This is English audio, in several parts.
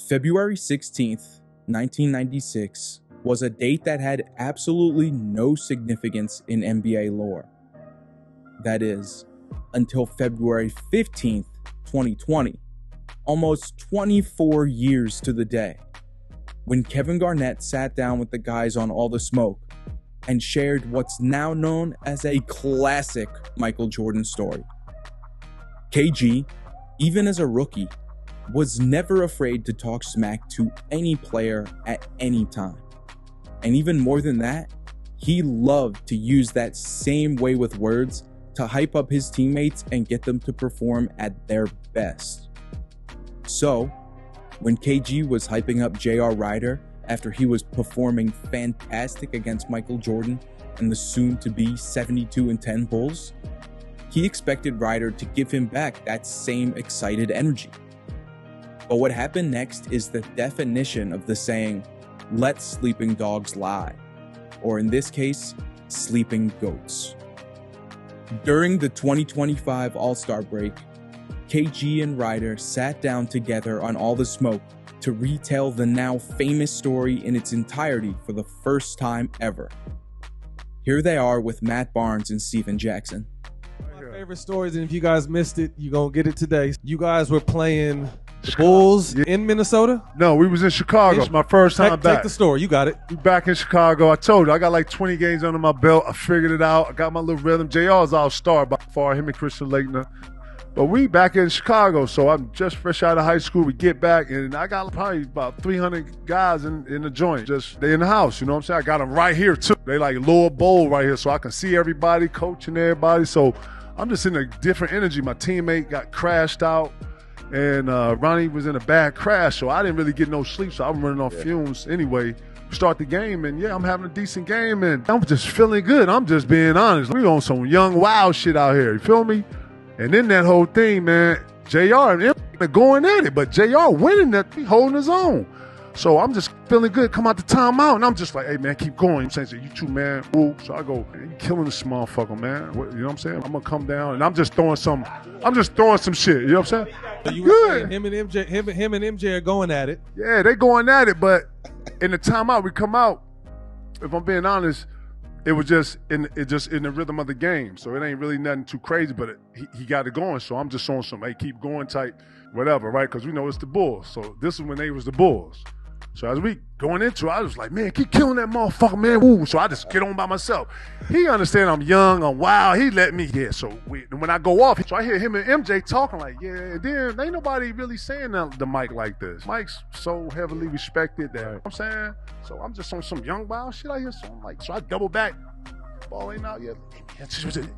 February 16th, 1996 was a date that had absolutely no significance in NBA lore. That is, until February 15th, 2020, almost 24 years to the day, when Kevin Garnett sat down with the guys on All the Smoke and shared what's now known as a classic Michael Jordan story. KG, even as a rookie, was never afraid to talk smack to any player at any time. And even more than that, he loved to use that same way with words to hype up his teammates and get them to perform at their best. So, when KG was hyping up J.R. Rider after he was performing fantastic against Michael Jordan and the soon-to-be 72-10 Bulls, he expected Rider to give him back that same excited energy. But what happened next is the definition of the saying, "Let sleeping dogs lie," or in this case, sleeping goats. During the 2025 All-Star break, KG and Rider sat down together on All the Smoke to retell the now famous story in its entirety for the first time ever. Here they are with Matt Barnes and Steven Jackson. My favorite stories, and if you guys missed it, you're going to get it today. You guys were playing the Bulls in Minnesota? No, we was in Chicago. It's my first time back. Take the story. You got it. We back in Chicago. I told you, I got like 20 games under my belt. I figured it out. I got my little rhythm. JR is our star by far, him and Christian Laettner. But we back in Chicago, so I'm just fresh out of high school. We get back, and I got probably about 300 guys in the joint. Just, they in the house, you know what I'm saying? I got them right here, too. They like lower bowl right here, so I can see everybody, coaching everybody. So I'm just in a different energy. My teammate got crashed out. And Ronnie was in a bad crash, so I didn't really get no sleep, so I'm running off fumes anyway. Start the game, and yeah, I'm having a decent game, and I'm just feeling good. I'm just being honest. We on some young, wild shit out here, you feel me? And then that whole thing, man, JR and him going at it, but JR winning that, he holding his own. So I'm just feeling good, come out the timeout, and I'm just like, hey, man, keep going. I'm saying, you two, man, woo. So I go, man, you killing this motherfucker, man. You know what I'm saying? I'm going to come down, and I'm just throwing some shit, you know what I'm saying? So you were saying him and MJ are going at it. Yeah, they going at it, but in the timeout, we come out, if I'm being honest, it was just in the rhythm of the game. So it ain't really nothing too crazy, but he got it going. So I'm just showing some, hey, keep going tight, whatever, right? Because we know it's the Bulls. So this is when they was the Bulls. So as we going into it, I was like, man, keep killing that motherfucker, man. Woo. So I just get on by myself. He understand I'm young, I'm wild. He let me get. So when I go off, so I hear him and MJ talking like, yeah. And then ain't nobody really saying the mic like this. Mike's so heavily respected that, you know what I'm saying? So I'm just on some young wild shit out here. So I'm like, so I double back. Ball ain't out yet.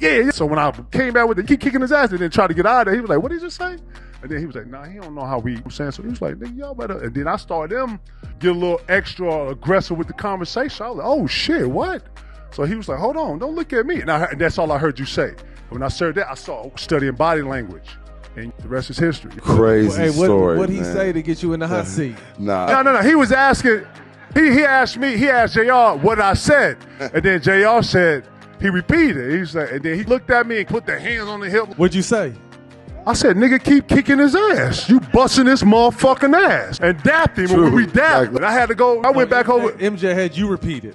Yeah. So when I came back with it, he kicking his ass and then tried to get out of there, he was like, what did you just say? And then he was like, nah, he don't know how I'm saying. So he was like, nigga, y'all better. And then I started them get a little extra aggressive with the conversation. I was like, oh shit, what? So he was like, hold on, don't look at me. And that's all I heard you say. When I said that, I saw studying body language. And the rest is history. Crazy story. What'd he say to get you in the hot seat? No. He was asking, he asked JR what I said. And then JR said, he repeated. He said, and then he looked at me and put the hands on the hip. What'd you say? I said, nigga, keep kicking his ass. You busting this motherfucking ass. And dapped him when we dapped. Exactly. I had to go, I went back over. MJ had you repeat it.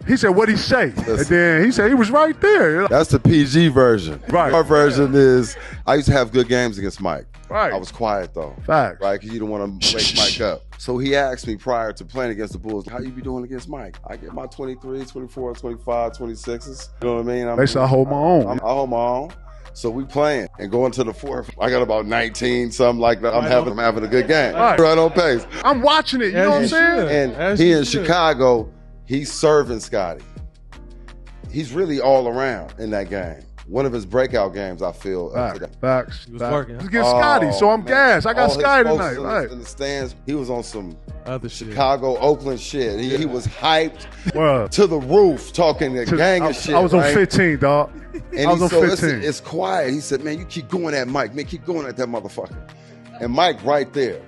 He said, what'd he say? And then he said he was right there. That's the PG version. Right. Our version is, I used to have good games against Mike. Right. I was quiet though. Facts. Right, because you don't want to wake Mike up. So he asked me prior to playing against the Bulls, how you be doing against Mike? I get my 23, 24, 25, 26s. You know what I mean? Basically, I hold my own. I hold my own. So we playing and going to the fourth. I got about 19, something like that. I'm having a good game. Right on pace. I'm watching it, you know what I'm saying? And he in Chicago, he's serving Scotty. He's really all around in that game. One of his breakout games, I feel. Facts. He was working. He's getting Scotty, so I'm gassed. I got Scotty tonight. Right. In the stands, he was on some other shit. Chicago, Oakland shit. He was hyped to the roof, talking a gang of shit. I was on 15, dog. And I was on 15. It's quiet. He said, man, you keep going at Mike. Man, keep going at that motherfucker. And Mike right there.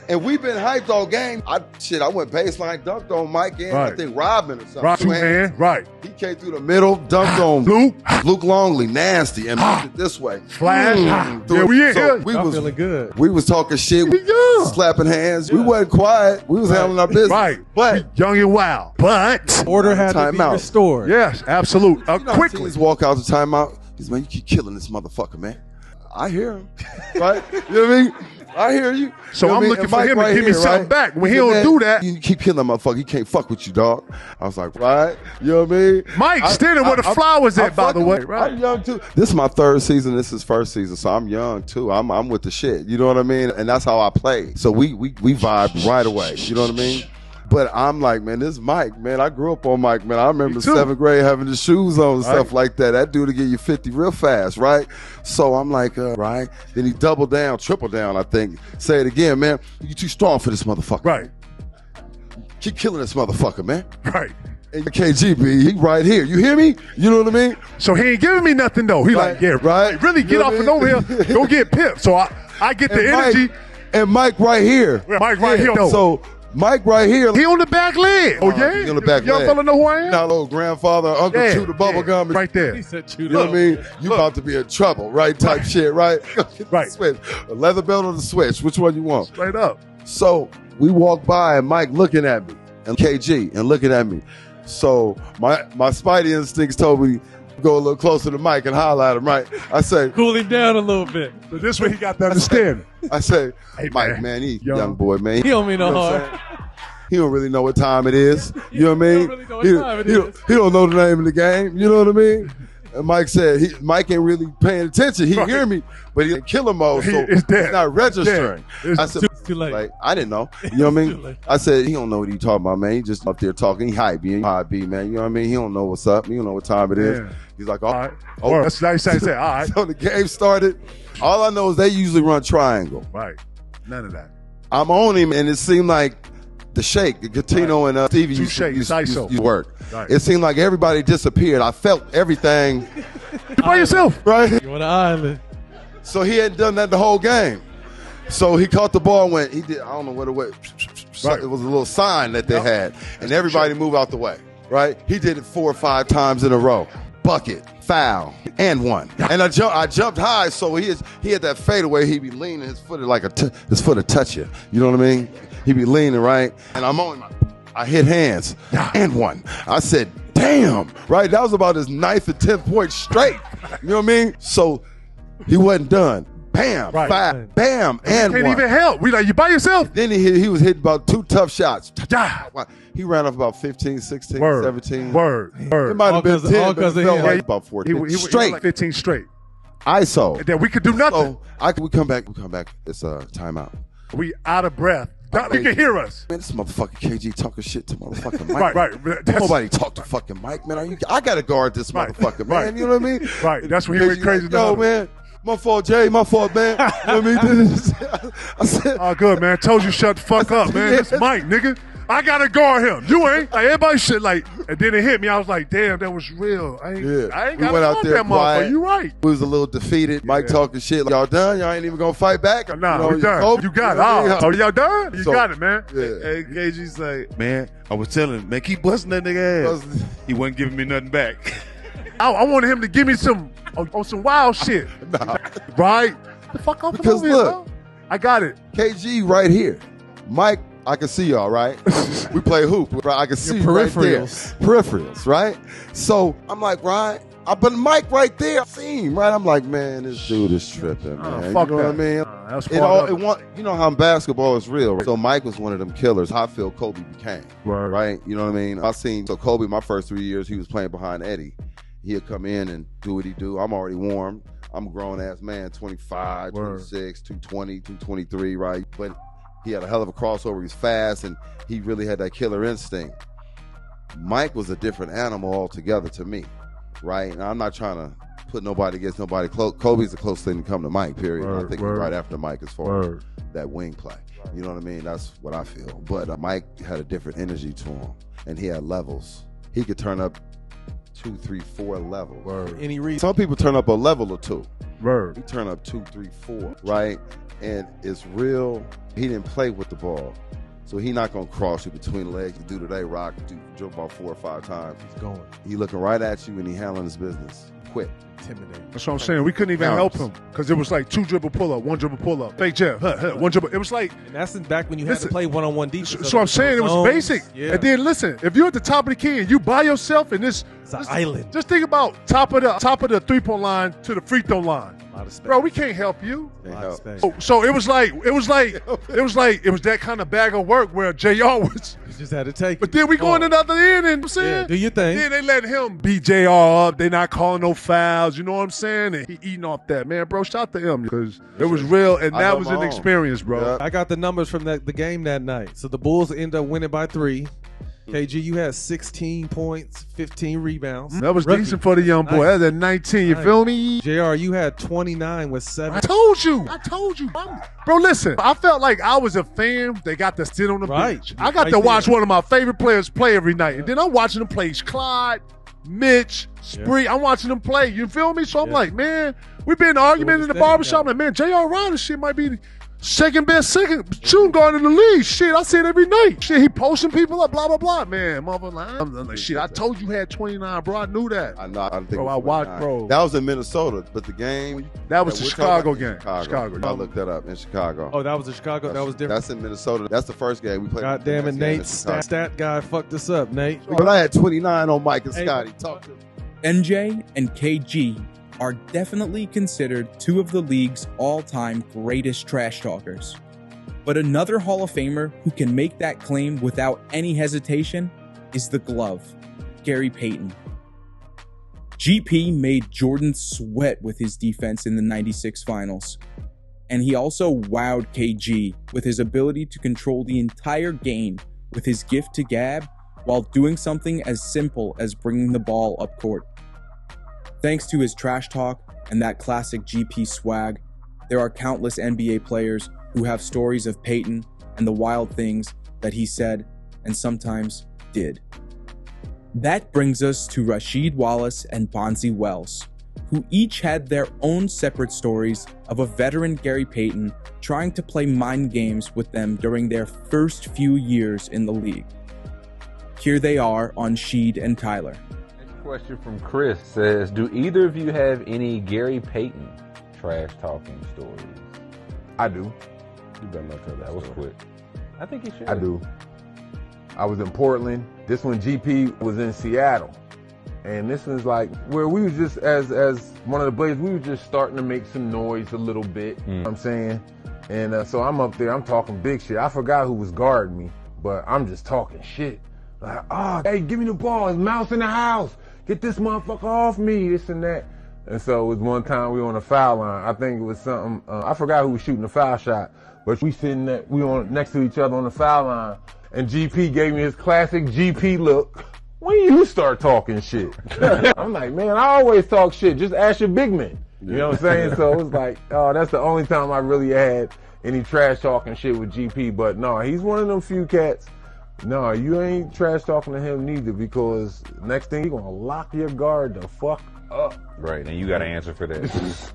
And we've been hyped all game. I went baseline, dunked on Mike and I think Robin or something. Right, two-hand, right. He came through the middle, dunked on Luke Longley, nasty, and moved it this way. Flash. Yeah, we in here. We was feeling good. We was talking shit, slapping hands. We wasn't quiet. We was handling our business. Right. But young and wild. But order had to be restored. Yes, absolute. Quickly. He's walk out the timeout. He's, man, you keep killing this motherfucker, man. I hear him. Right? You know what I mean? I hear you. So you know I'm looking for him to give me something back. When he don't do that, you keep killing that motherfucker. He can't fuck with you, dog. I was like, right? You know what I mean? Mike standing where the flowers at, by the way. Right. I'm young too. This is my third season. This is first season, so I'm young too. I'm with the shit. You know what I mean? And that's how I play. So we vibed right away. You know what I mean? But I'm like, man, this Mike, man. I grew up on Mike, man. I remember 7th grade having the shoes on and stuff like that. That dude to get you 50 real fast, right? So I'm like, right. Then he doubled down, triple down, I think. Say it again, man. You too strong for this motherfucker. Right. Keep killing this motherfucker, man. Right. And KGB, he right here. You hear me? You know what I mean? So he ain't giving me nothing, though. He like, yeah, right. Really get off and over here. Go get pimped. So I get the energy. And Mike right here. Mike right here. So Mike right here. He on the back leg. Oh, yeah? He on the back leg. Young fella know who I am? Now, little grandfather, uncle, chew the bubble gum. Right there. He said chew you know what I mean? You about to be in trouble, right? Type shit, right? Right. Switch. A leather belt or the switch? Which one you want? Straight up. So we walk by and Mike looking at me and KG and looking at me. So my spidey instincts told me go a little closer to Mike and holler at him, right? I say, cool him down a little bit. So this way he got to understand. I say, hey, Mike, man, he young boy, man. He don't mean no harm. He don't really know what time it is. You know what I mean? He don't really know what time it is. He don't know the name of the game. You know what I mean? And Mike said, Mike ain't really paying attention. He hear me, but he in killer mode, so he's not registering. It's I said, too late. Like, I didn't know. You know what I mean? I said, he don't know what he talking about, man. He just up there talking. He hype, man. You know what I mean? He don't know what's up. He don't know what time it is. He's like, all right. Oh, that's nice. I said, all right. So the game started. All I know is they usually run triangle. Right. None of that. I'm on him, and it seemed like the shake, the Catino and Stevie used to work. Right. It seemed like everybody disappeared. I felt everything. By yourself. Right? You on the island. So he hadn't done that the whole game. So he caught the ball and went, he did, I don't know what it was. Right. It was a little sign that they had. And everybody moved out the way. Right? He did it 4 or 5 times in a row. Bucket, foul, and one. And I jumped high, so he had that fadeaway. He'd be leaning, his foot his foot would touch you. You know what I mean? He'd be leaning, right? And I'm on him. I hit hands, and one. I said, damn, right? That was about his 9th or 10th point straight. You know what I mean? So he wasn't done. Bam, right. Five, bam, and can't one. Even help. We like, you by yourself. Then he was hitting about 2 tough shots. He ran off about 15, 16, 17. Word. It might have been 10, but it felt like about 14. He straight. Like 15 straight. ISO. And then we could do nothing. So we come back. It's timeout. We out of breath. He can hear us. Man, this motherfucking KG talking shit to motherfucking Mike. Right. Nobody talk to fucking Mike, man. I got to guard this motherfucker, man. You know what I mean? Right. That's when he went crazy. Yo, man. My fault, Jay. My fault, man. You know what I mean? I said, oh, good, man. Told you shut the fuck up, man. It's Mike, nigga. I got to guard him. You ain't. Like, everybody shit like, and then it hit me. I was like, damn, that was real. I ain't got to guard that motherfucker. You right. We was a little defeated. Mike talking shit. Like, y'all done? Y'all ain't even going to fight back? Nah, we done. You got it. Oh, y'all done? You got it, man. Yeah. Hey, KG's like, man, I was telling him, man, keep busting that nigga ass. He wasn't giving me nothing back. I wanted him to give me some wild shit. Nah. Right? The fuck up because over look, here, I got it. KG right here. Mike, I can see y'all, right? We play hoop, right? I can see you right there. Peripherals, right? So I'm like, right? But Mike right there, I see him, right? I'm like, man, this dude is tripping, man. Fuck you know that. what I mean? You know how basketball is real, right? So Mike was one of them killers. How I feel Kobe became, right? You know what I mean? I seen Kobe my first 3 years. He was playing behind Eddie. He'd come in and do what he do. I'm already warm. I'm a grown-ass man, 25, 26, 220, 223, right? But he had a hell of a crossover. He's fast, and he really had that killer instinct. Mike was a different animal altogether to me, right? And I'm not trying to put nobody against nobody. Kobe's the closest thing to come to Mike, period. I think he's right after Mike as far as that wing play. You know what I mean? That's what I feel. But Mike had a different energy to him, and he had levels. He could turn up 2, 3, 4 levels. Word. Any reason? Some people turn up a level or two. Word. He turned up 2, 3, 4, right? And it's real. He didn't play with the ball. So he not going to cross you between the legs and do today, rock, jump about 4 or 5 times. He's going. He looking right at you and he handling his business. Quick. Intimidating. That's what I'm saying. We couldn't even help him because it was like 2 dribble pull up, 1 dribble pull up, fake jab, 1 dribble. It was like, And that's back when you had to play one-on-one defense. so I'm saying it was basic. Yeah. And then listen, if you're at the top of the key and you by yourself in this, It's an island. just think about top of the 3-point line to the free throw line. A lot of space. Bro, we can't help you. A lot of space. So it was that kind of bag of work where JR was. You just had to take But it. then we go in another end, and I'm saying, Yeah, do your thing. Then they let him beat JR up. They not calling no fouls. You know what I'm saying? And he eating off that, man, bro. Shout to him because it was real, and I that know was my an own. experience, bro. Yeah. I got the numbers from the game that night. So the Bulls end up winning by 3. KG, you had 16 points, 15 rebounds. That was Rookie. decent for the young boy. Nice. That's at 19. You Nice. feel me? JR, you had 29 with 7. I told you. Bro, listen, I felt like I was a fan. They got to sit on the Right. bench. I got Right to watch there. one of my favorite players play every night. And then I'm watching them play Clyde, Mitch, Spree. I'm watching them play. You feel me? So I'm like, man, we've been arguing in the barbershop. I'm like, man, J.R. Ryder shit might be second best shooting guard in the league. Shit, I see it every night. Shit, he posting people up, blah, blah, blah. Man, motherfucker, I'm like, shit, I told you had 29, bro. I knew that. I know. I think Bro, it was I watched, 29. bro. That was in Minnesota, but the game. That was the we're Chicago talking about game. Chicago. I looked that up in Chicago. Oh, that was in Chicago? That was different? That's in Minnesota. That's the first game we played. God damn it, Nate. Stat guy fucked us up, Nate. But I had 29 on Mike and Hey. Scotty. Talk to me. NJ and KG are definitely considered 2 of the league's all-time greatest trash talkers. But another Hall of Famer who can make that claim without any hesitation is the glove, Gary Payton. GP made Jordan sweat with his defense in the 96 finals. And he also wowed KG with his ability to control the entire game with his gift to gab while doing something as simple as bringing the ball up court. Thanks to his trash talk and that classic GP swag, there are countless NBA players who have stories of Payton and the wild things that he said and sometimes did. That brings us to Rasheed Wallace and Bonzi Wells, who each had their own separate stories of a veteran Gary Payton trying to play mind games with them during their first few years in the league. Here they are on Sheed and Tyler. Next question from Chris says, do either of you have any Gary Payton trash talking stories? I do. You better not tell that. That was story. quick. I think you should. I do. I was in Portland. This one GP was in Seattle. And this was like where we was just as one of the Blazers, we were just starting to make some noise a little bit. You know what I'm saying? And so I'm up there, I'm talking big shit. I forgot who was guarding me, but I'm just talking shit. Like, oh, hey, give me the ball. There's mouse in the house. Get this motherfucker off me, this and that. And so it was one time we were on the foul line. I think it was something, I forgot who was shooting the foul shot, but we sitting there, we on next to each other on the foul line. And GP gave me his classic GP look. When you start talking shit? I'm like, man, I always talk shit. Just ask your big man. You know what I'm saying? So it was like, oh, that's the only time I really had any trash talking shit with GP. But no, he's one of them few cats. No, you ain't trash talking to him neither, because next thing he gonna lock your guard the fuck up. Right, and you got to answer for that.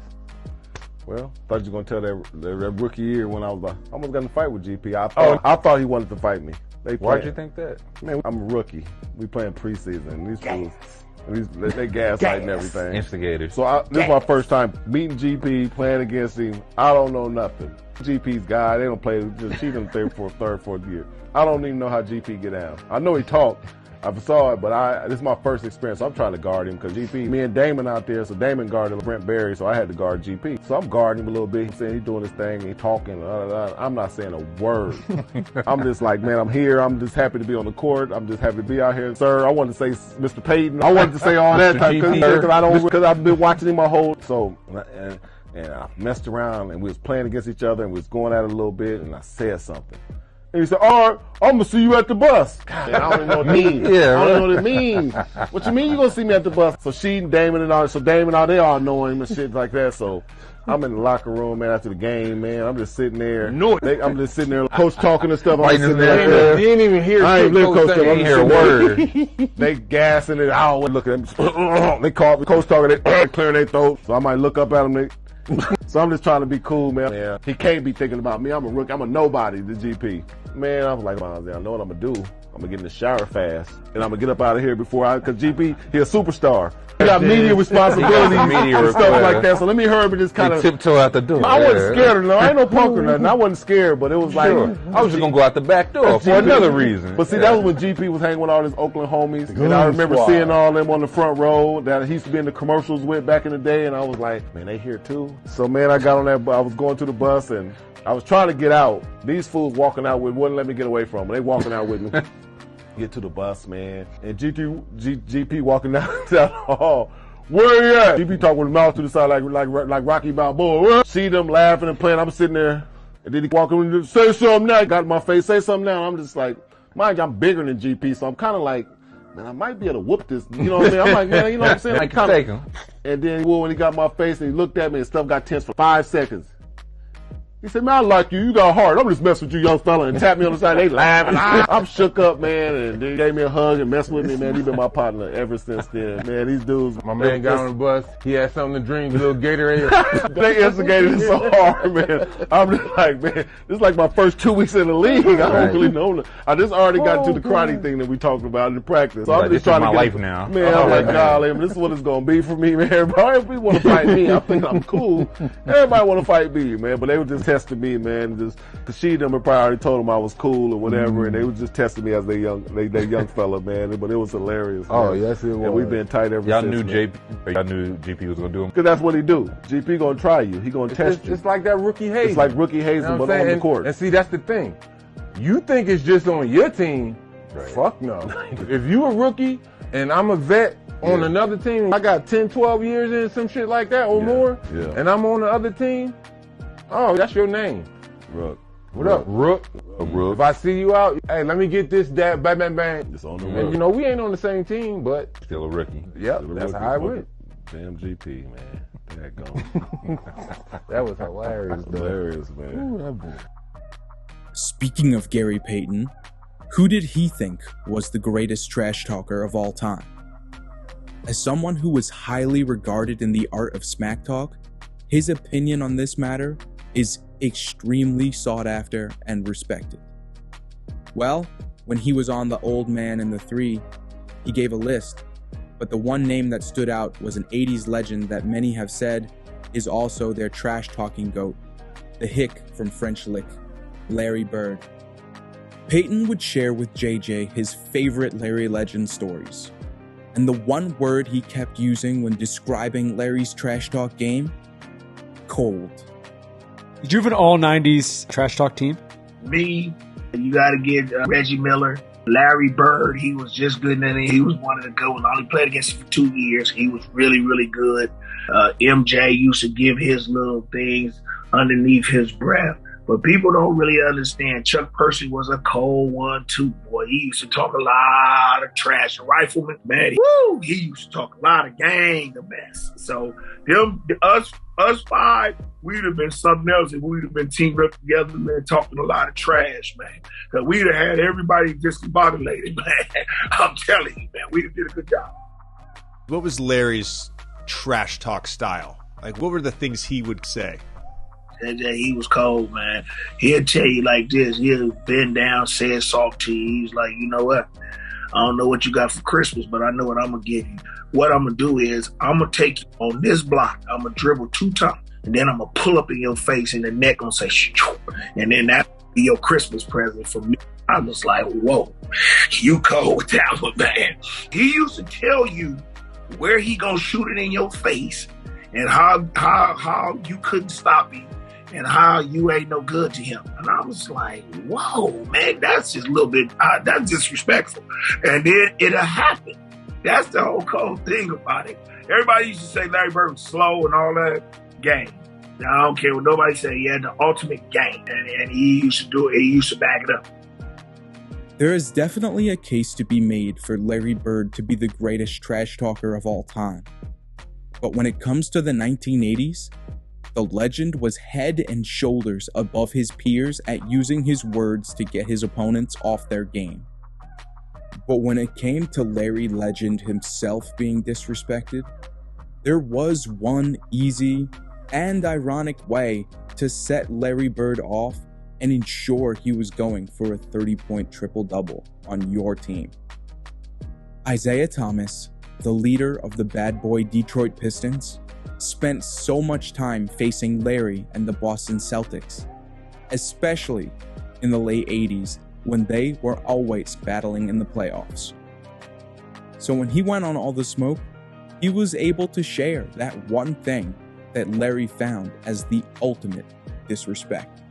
Well, thought you were gonna tell that rookie year when I almost got in a fight with GP. I thought he wanted to fight me. Why'd you think that? Man, I'm a rookie. We playing preseason. These fools, they gaslighting everything. Instigators. So this is my first time meeting GP, playing against him. I don't know nothing. GP's guy, they don't play. Just cheat him third, fourth year. I don't even know how GP get down. I know he talked. I saw it, but this is my first experience. So I'm trying to guard him because GP, me and Damon out there, so Damon guarded Brent Berry, so I had to guard GP. So I'm guarding him a little bit. He's saying he's doing his thing, he's talking. I'm not saying a word. I'm just like, man, I'm here. I'm just happy to be on the court. I'm just happy to be out here, sir. I wanted to say Mr. Payton. I wanted to say all that type because I've been watching him my whole. So and I messed around and we was playing against each other and we was going at it a little bit and I said something. And he said, all right, I'm going to see you at the bus. God, I don't even know what that means. Yeah, I don't know what it means. What you mean you going to see me at the bus? So she and Damon and all, so Damon and all, they all know him and shit like that. So I'm in the locker room, man, after the game, man. I'm just sitting there. I'm just sitting there, coach talking and stuff. I'm sitting there. You didn't even hear. I ain't live coach talking. I ain't hear a word. They gassing it out. Look at them. They call me coach talking. They clearing their throat. So I might look up at them. So I'm just trying to be cool, man. Yeah. He can't be thinking about me. I'm a rookie. I'm a nobody, the GP. Man, I was like, I know what I'm going to do. I'm going to get in the shower fast. And I'm going to get up out of here before because GP, he a superstar. He got media responsibilities and stuff like that. So let me hurry and just kind of tiptoe out the door. I wasn't scared of no. I ain't no punk or nothing. I wasn't scared, but it was like I was just gonna go out the back door for another reason. But see, that was when GP was hanging with all his Oakland homies, and I remember seeing all them on the front row that he used to be in the commercials with back in the day, and I was like, man, they here too. So man, I got on that. I was going to the bus and I was trying to get out. These fools walking out with wouldn't let me get away from them. They walking out with me. Get to the bus, man, and GP walking down the hall. Where you at? GP talking with his mouth to the side like Rocky Balboa. See them laughing and playing. I'm sitting there, and then he walking in, say something now. Got in my face, say something now. I'm just like, mind you, I'm bigger than GP, so I'm kind of like, man, I might be able to whoop this. You know what I mean? I'm like, man, you know what I'm saying? Like, take him. And then when he got in my face and he looked at me and stuff got tense for 5 seconds. He said, man, I like you. You got heart. I'm just messing with you, young fella. And tapped me on the side. They laughing. I'm shook up, man. And they gave me a hug and messed with me, man. He's been my partner ever since then. Man, these dudes. My man got on the bus. He had something to drink, a little Gatorade. They instigated it so hard, man. I'm just like, man, this is like my first 2 weeks in the league. I don't really know. I just already got into the karate thing that we talked about in the practice. So I'm just trying to get life now. Man, I'm like, golly, this is what it's going to be for me, man. Everybody want to fight me. I think I'm cool. Everybody want to fight me, man. But they were just testing me, man. Just cause she them probably already told them I was cool or whatever, and they was just testing me as they young fella, man. But it was hilarious. Man. Oh yes, it was. And we've been tight ever y'all since. Y'all knew GP was gonna do him. Cause that's what he do. GP gonna try you. He gonna test you. It's like that rookie hazing. It's like rookie hazing, you know but on the court. And see, that's the thing. You think it's just on your team? Right. Fuck no. If you a rookie and I'm a vet on another team, I got 10, 12 years in some shit like that or more, and I'm on the other team. Oh, that's your name. Rook. What up, Rook? Rook. If I see you out, hey, let me get this, that, bang, bang, bang. It's on the and, you know, we ain't on the same team, but still a rookie. Yep, that's how I went. Damn GP, man. That gone. That was hilarious. Hilarious, man. Ooh, that boy. Speaking of Gary Payton, who did he think was the greatest trash talker of all time? As someone who was highly regarded in the art of smack talk, his opinion on this matter is extremely sought after and respected. Well, when he was on The Old Man and the Three, he gave a list, but the one name that stood out was an 80s legend that many have said is also their trash-talking goat, the hick from French Lick, Larry Bird. Payton would share with JJ his favorite Larry Legend stories, and the one word he kept using when describing Larry's trash talk game? Cold. Did you have an all-90s trash talk team? Me, you got to get Reggie Miller. Larry Bird, he was just good in it. He was one of the good ones. I only played against him for 2 years. He was really, really good. MJ used to give his little things underneath his breath. But people don't really understand. Chuck Percy was a cold one, too, boy. He used to talk a lot of trash. Rifleman, man, he used to talk a lot of gang, the best. So us five, we'd have been something else if we'd have been teamed up together, man, talking a lot of trash, man. Because we'd have had everybody discombobulated, man. I'm telling you, man, we'd have did a good job. What was Larry's trash talk style? Like, what were the things he would say? He was cold, man. He'll tell you like this. He'll bend down, say it soft to you. He's like, you know what? I don't know what you got for Christmas, but I know what I'm going to give you. What I'm going to do is I'm going to take you on this block. I'm going to dribble 2 times, and then I'm going to pull up in your face, and the neck going to say, shoo, and then that'll be your Christmas present for me. I was like, whoa, you cold with that one, man. He used to tell you where he going to shoot it in your face and how you couldn't stop him. And how you ain't no good to him. And I was like, whoa, man, that's just a little bit, that's disrespectful. And then it'll happen. That's the whole cold thing about it. Everybody used to say Larry Bird was slow and all that. Game. Now, I don't care what nobody say. He had the ultimate game. And he used to do it. He used to back it up. There is definitely a case to be made for Larry Bird to be the greatest trash talker of all time. But when it comes to the 1980s, The legend was head and shoulders above his peers at using his words to get his opponents off their game. But when it came to Larry Legend himself being disrespected, there was one easy and ironic way to set Larry Bird off and ensure he was going for a 30-point triple-double on your team. Isaiah Thomas, the leader of the bad boy Detroit Pistons, spent so much time facing Larry and the Boston Celtics, especially in the late 80s when they were always battling in the playoffs. So when he went on All the Smoke, he was able to share that one thing that Larry found as the ultimate disrespect.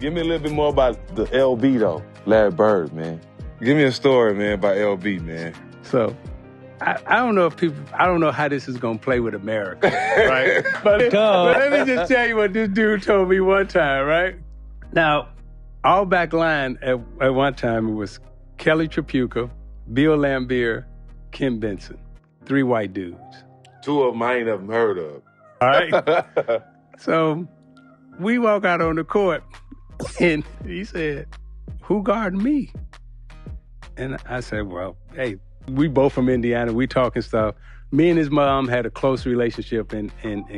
Give me a little bit more about the LB though, Larry Bird, man. Give me a story, man, about LB, man. So, I don't know if I don't know how this is going to play with America, right? but let me just tell you what this dude told me one time, right? Now, our back line at one time, it was Kelly Tripucka, Bill Laimbeer, Ken Benson. 3 white dudes. 2 of them I ain't ever heard of. All right? So, we walk out on the court, and he said, "Who guarding me?" And I said, well, hey, we both from Indiana. We talking stuff. Me and his mom had a close relationship in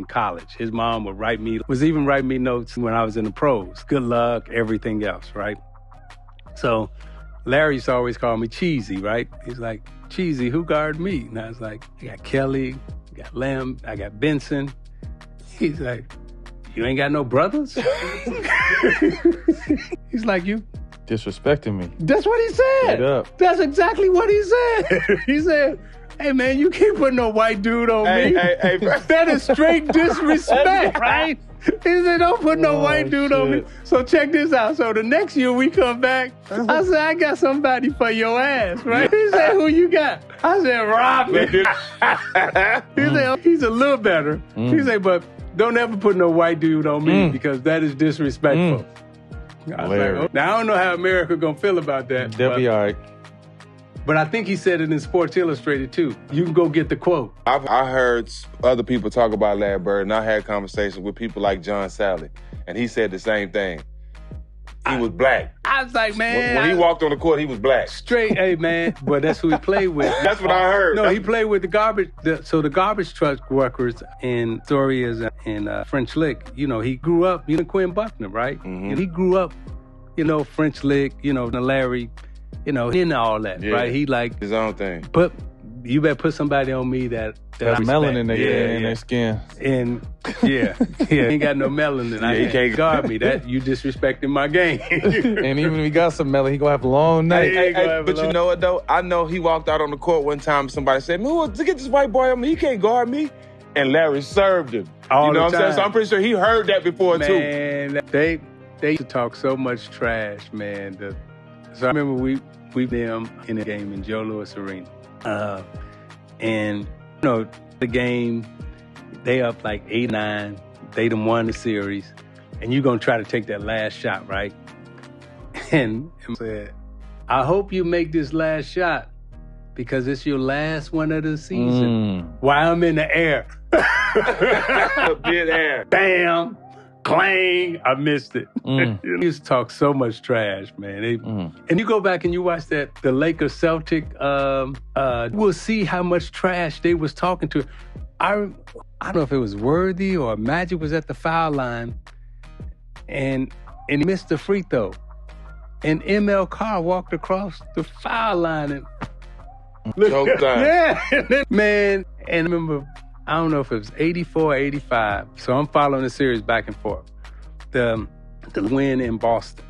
college. His mom was even writing me notes when I was in the pros. Good luck, everything else, right? So Larry used to always call me Cheesy, right? He's like, Cheesy, who guarded me? And I was like, I got Kelly, I got Lamb, I got Benson. He's like, you ain't got no brothers? He's like, you disrespecting me. That's what he said. Straight up. That's exactly what he said. He said, hey, man, you can't put no white dude on me. Hey, that is straight disrespect, right? He said, don't put no white dude on me. So check this out. So the next year we come back, I said, I got somebody for your ass, right? He said, who you got? I said, Robin. He said, he's a little better. He said, but don't ever put no white dude on me because that is disrespectful. I was like, oh. Now, I don't know how America gonna feel about that. They'll be all right. But I think he said it in Sports Illustrated, too. You can go get the quote. I heard other people talk about Larry Bird, and I had conversations with people like John Sally, and he said the same thing. He was black. I was like, man. When he walked on the court, he was black. Straight, hey, man. But that's who he played with. That's what I heard. No, he played with the garbage. So the garbage truck workers in Storia's in French Lick, he grew up, Quinn Buckner, right? Mm-hmm. And he grew up, French Lick, Larry, in all that, right? He like his own thing. But you better put somebody on me that has melanin in their skin. And ain't got no melanin. He can't guard me. That you disrespecting my game. And even if he got some melanin, he gonna have a long night. But you know what though? I know he walked out on the court one time. Somebody said, "Man, get this white boy on me. He can't guard me." And Larry served him. All you know the what I'm saying? So I'm pretty sure he heard that before too. Man, they used to talk so much trash, man. So I remember we them in a game in Joe Louis Arena. And, the game, they up like 8-9. They done won the series. And you're going to try to take that last shot, right? And said, I hope you make this last shot because it's your last one of the season. While I'm in the air. Mid-air. Bam. Clang, I missed it. He used to talk so much trash, man. And you go back and you watch the Lakers Celtic, we'll see how much trash they was talking to. I don't know if it was Worthy or Magic was at the foul line and he missed the free throw. And ML Carr walked across the foul line and choked on. Yeah, man. And remember, I don't know if it was 84 or 85. So I'm following the series back and forth. The win in Boston.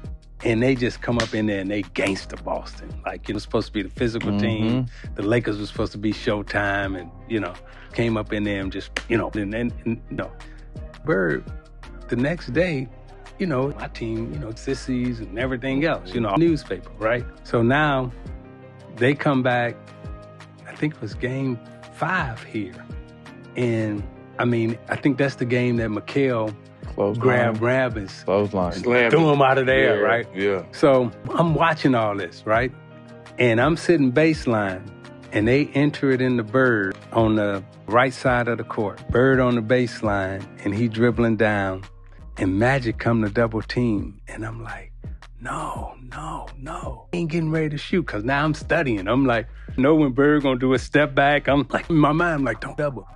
And they just come up in there and they gangster Boston. Like, it was supposed to be the physical team. The Lakers was supposed to be Showtime and, came up in there and just, Bird, the next day, my team, sissies and everything else, newspaper, right? So now they come back, I think it was game 5 here. And, I think that's the game that McHale grabbed Rabbits, threw him out of there, right? Yeah. So I'm watching all this, right? And I'm sitting baseline, and they enter it in the Bird. on the right side of the court. Bird on the baseline, and he dribbling down, and Magic come to double team. And I'm like, no. He ain't getting ready to shoot, because now I'm studying. I'm like, know when Bird gonna do a step back, I'm like, in my mind, I'm like, don't double.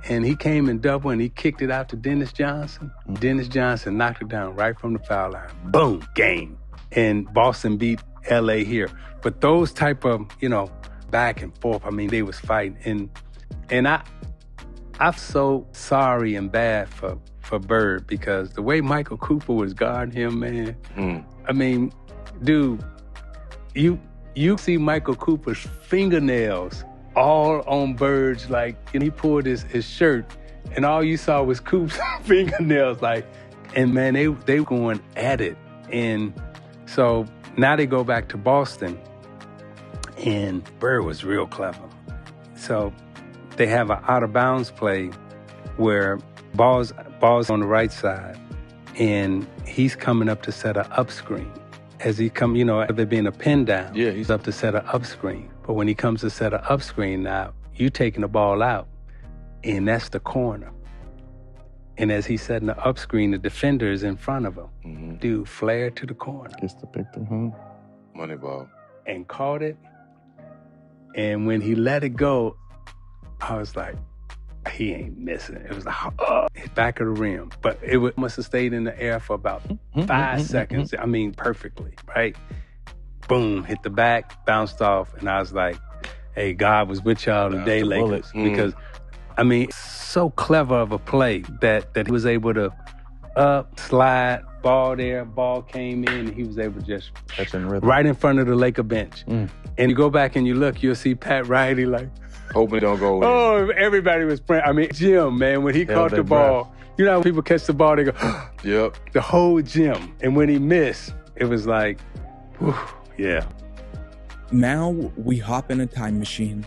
And he came and double, and he kicked it out to Dennis Johnson. Dennis Johnson knocked it down right from the foul line. Boom, game. And Boston beat L.A. here. But those type of, back and forth, I mean, they was fighting. And I'm so sorry and bad for Bird, because the way Michael Cooper was guarding him, man. I mean, dude, you see Michael Cooper's fingernails all on Bird's, like, and he pulled his shirt, and all you saw was Coop's fingernails, like, and man, they were going at it. And so now they go back to Boston, and Bird was real clever. So they have an out-of-bounds play where ball's on the right side, and he's coming up to set an up screen. As he come, there being a pin down, he's up to set an up screen. But when he comes to set an up screen now, you taking the ball out, and that's the corner. And as he's setting the up screen, the defender is in front of him. Dude, flare to the corner. Gets the picture, Money ball. And caught it. And when he let it go, I was like, he ain't missing. It was like, back of the rim. But it must have stayed in the air for about 5 seconds. I mean, perfectly, right? Boom, hit the back, bounced off, and I was like, hey, God was with y'all today, Lakers. Because, I mean, so clever of a play that he was able to slide, ball there, ball came in, and he was able to just right in front of the Laker bench. And you go back and you look, you'll see Pat Riley like, hoping it don't go in. Oh, everybody was praying. I mean, Jim, man, when he caught the ball, you know how people catch the ball, they go, yep. The whole gym. And when he missed, it was like, whew, yeah. Now we hop in a time machine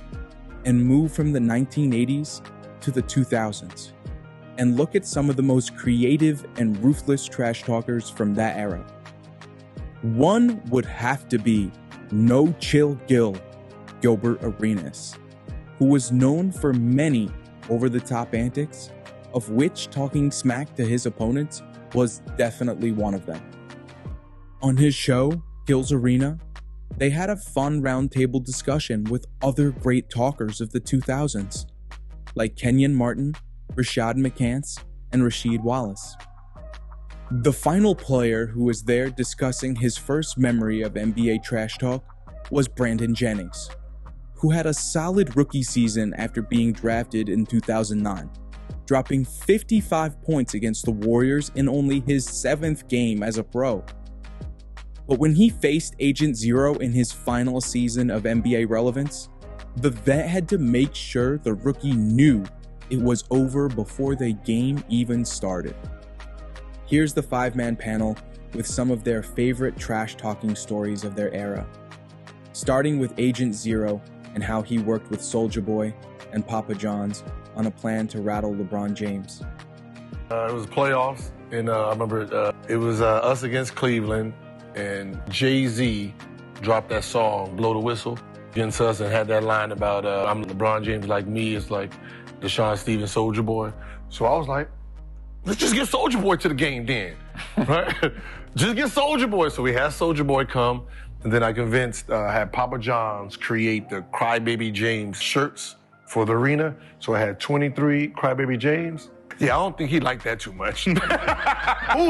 and move from the 1980s to the 2000s and look at some of the most creative and ruthless trash talkers from that era. One would have to be No Chill Gil, Gilbert Arenas, who was known for many over-the-top antics, of which talking smack to his opponents was definitely one of them. On his show, Gil's Arena, they had a fun roundtable discussion with other great talkers of the 2000s, like Kenyon Martin, Rashad McCants, and Rasheed Wallace. The final player who was there discussing his first memory of NBA trash talk was Brandon Jennings, who had a solid rookie season after being drafted in 2009, dropping 55 points against the Warriors in only his 7th game as a pro. But when he faced Agent Zero in his final season of NBA relevance, the vet had to make sure the rookie knew it was over before the game even started. Here's the 5-man panel with some of their favorite trash-talking stories of their era, starting with Agent Zero and how he worked with Soulja Boy and Papa John's on a plan to rattle LeBron James. It was playoffs, and I remember it was us against Cleveland, and Jay-Z dropped that song, Blow the Whistle, against us, and had that line about, I'm LeBron James like me, it's like Deshaun Stevens, Soulja Boy. So I was like, let's just get Soulja Boy to the game then, right? Just get Soulja Boy. So we had Soulja Boy come, and then I convinced, had Papa John's create the Crybaby James shirts for the arena. So I had 23 Crybaby James. Yeah, I don't think he liked that too much. Ooh,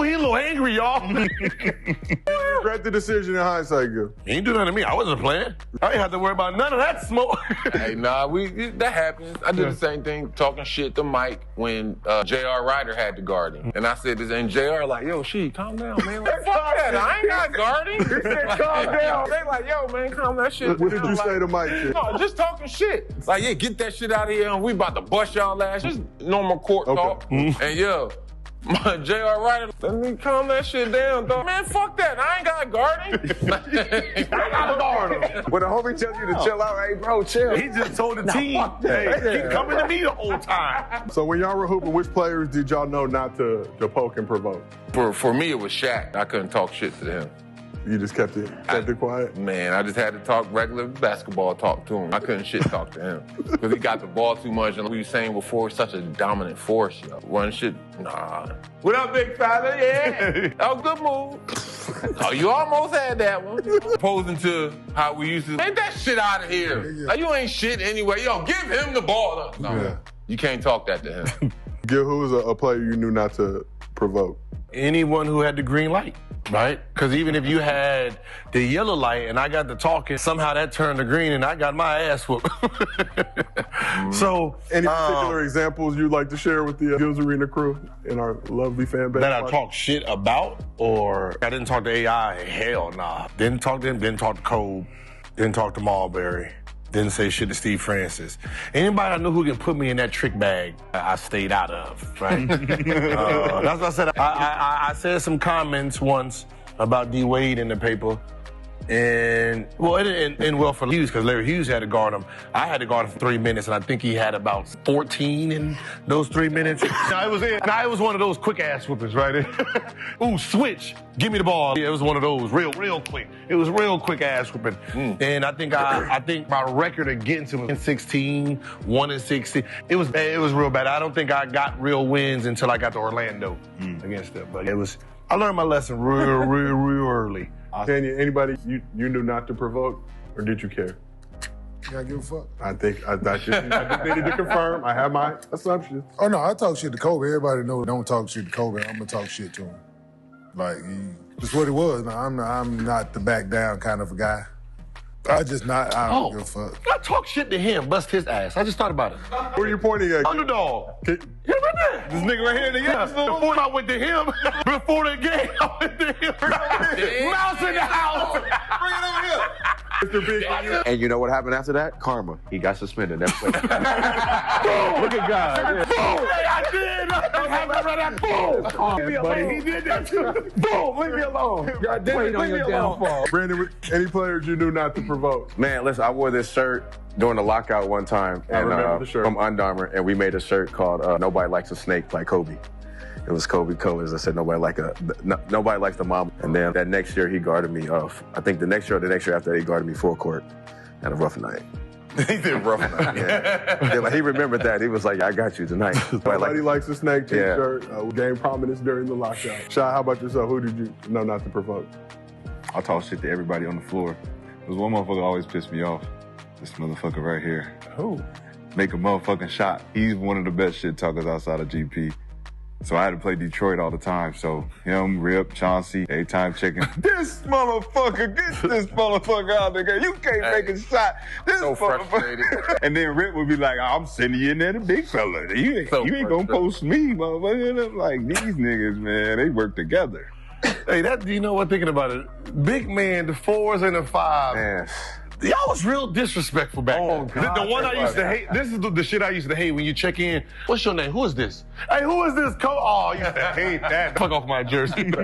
he a little angry, y'all. Regret the decision in hindsight, girl. He ain't do nothing to me. I wasn't playing. I ain't have to worry about none of that smoke. Hey, nah, that happens. I did the same thing, talking shit to Mike when J.R. Ryder had to guard him. And I said this, and J.R. like, yo, calm down, man. Like, fuck that, I ain't got guarding. He said, calm down. They like, yo, man, calm that shit. What did you say to Mike? No, just talking shit. Like, yeah, get that shit out of here, and we about to bust y'all ass. Just normal court talk. And yo, my J.R. Ryder, let me calm that shit down, dog. Man, fuck that. I ain't got guarding. I got guard him. When the homie tells you to chill out, hey, bro, chill. He just told the team, hey, keep coming to me the whole time. So when y'all were hooping, which players did y'all know not to poke and provoke? For me, it was Shaq. I couldn't talk shit to him. You just kept it quiet? Man, I just had to talk regular basketball talk to him. I couldn't shit talk to him. Because he got the ball too much, and we were saying before, such a dominant force, yo. One shit, nah. What up, big fella? Yeah. That was a good move. Oh, you almost had that one. Opposing to how we used to, ain't that shit out of here. Like, you ain't shit anyway. Yo, give him the ball. No, you can't talk that to him. Gil, who was a player you knew not to provoke? Anyone who had the green light, right? Because even if you had the yellow light and I got to talking, somehow that turned to green and I got my ass whooped. So, any particular examples you'd like to share with the Gil's Arena crew and our lovely fan base? That I talk shit about, or I didn't talk to AI? Hell nah. Didn't talk to him, didn't talk to Cole, didn't talk to Marbury. Didn't say shit to Steve Francis. Anybody I knew who can put me in that trick bag, I stayed out of, right? That's what I said. I said some comments once about D. Wade in the paper. And, well, well for Hughes, because Larry Hughes had to guard him. I had to guard him for 3 minutes, and I think he had about 14 in those 3 minutes. I was one of those quick-ass whoopers, right? Ooh, switch, give me the ball. Yeah, it was one of those, real quick. It was real quick-ass whooping. And I think my record against him was 16, 1-16. It was real bad. I don't think I got real wins until I got to Orlando against them. But I learned my lesson real early. Tanya, anybody you knew not to provoke, or did you care? Yeah, I give a fuck. I just needed to confirm. I have my assumptions. Oh, no, I talk shit to Kobe. Everybody knows don't talk shit to Kobe. I'm going to talk shit to him. Like, that's what it was. No, I'm not the back down kind of a guy. I don't give a fuck. I talk shit to him, bust his ass. I just thought about it. Who are you pointing at? Underdog. Yeah, right there. This nigga right here. Before I went to him, before the game, I went to him. Mouse in the house. Bring it over here. Mr. Big. And you know what happened after that? Karma. He got suspended. That play. Look at God. Boom. I did. Boom. He did that too. Boom. Leave me alone. God damn it. Leave me alone. Brandon, any players you knew not to provoke? Man, listen, I wore this shirt during the lockout one time. I remember the shirt. From Under Armour, and we made a shirt called Nobody Likes a Snake by Kobe. It was Kobe colors. I said nobody likes the mama. And then that next year he guarded me off. I think the next year after that he guarded me full court at a rough night. He did rough night. Yeah, like he remembered that. He was like, I got you tonight. Nobody likes a snake t-shirt. Gained prominence during the lockout. Shy, how about yourself? Who did you know not to provoke? I talk shit to everybody on the floor. There's one motherfucker always pissed me off. This motherfucker right here. Who? Make a motherfucking shot. He's one of the best shit talkers outside of GP. So I had to play Detroit all the time. So him, Rip, Chauncey, every time checking. This motherfucker, get this motherfucker out there. You can't make a shot. This so frustrated. And then Rip would be like, I'm sending you in there, the big fella. You ain't gonna post me, motherfucker. And I'm like, these niggas, man, they work together. Hey, you know what, thinking about it, big man, the 4s and the 5s. Man. Y'all was real disrespectful back then. God, the one I used to hate, this is the shit I used to hate when you check in. What's your name? Who is this? Hey, who is this? Oh, I used to hate that. Fuck off my jersey. Give him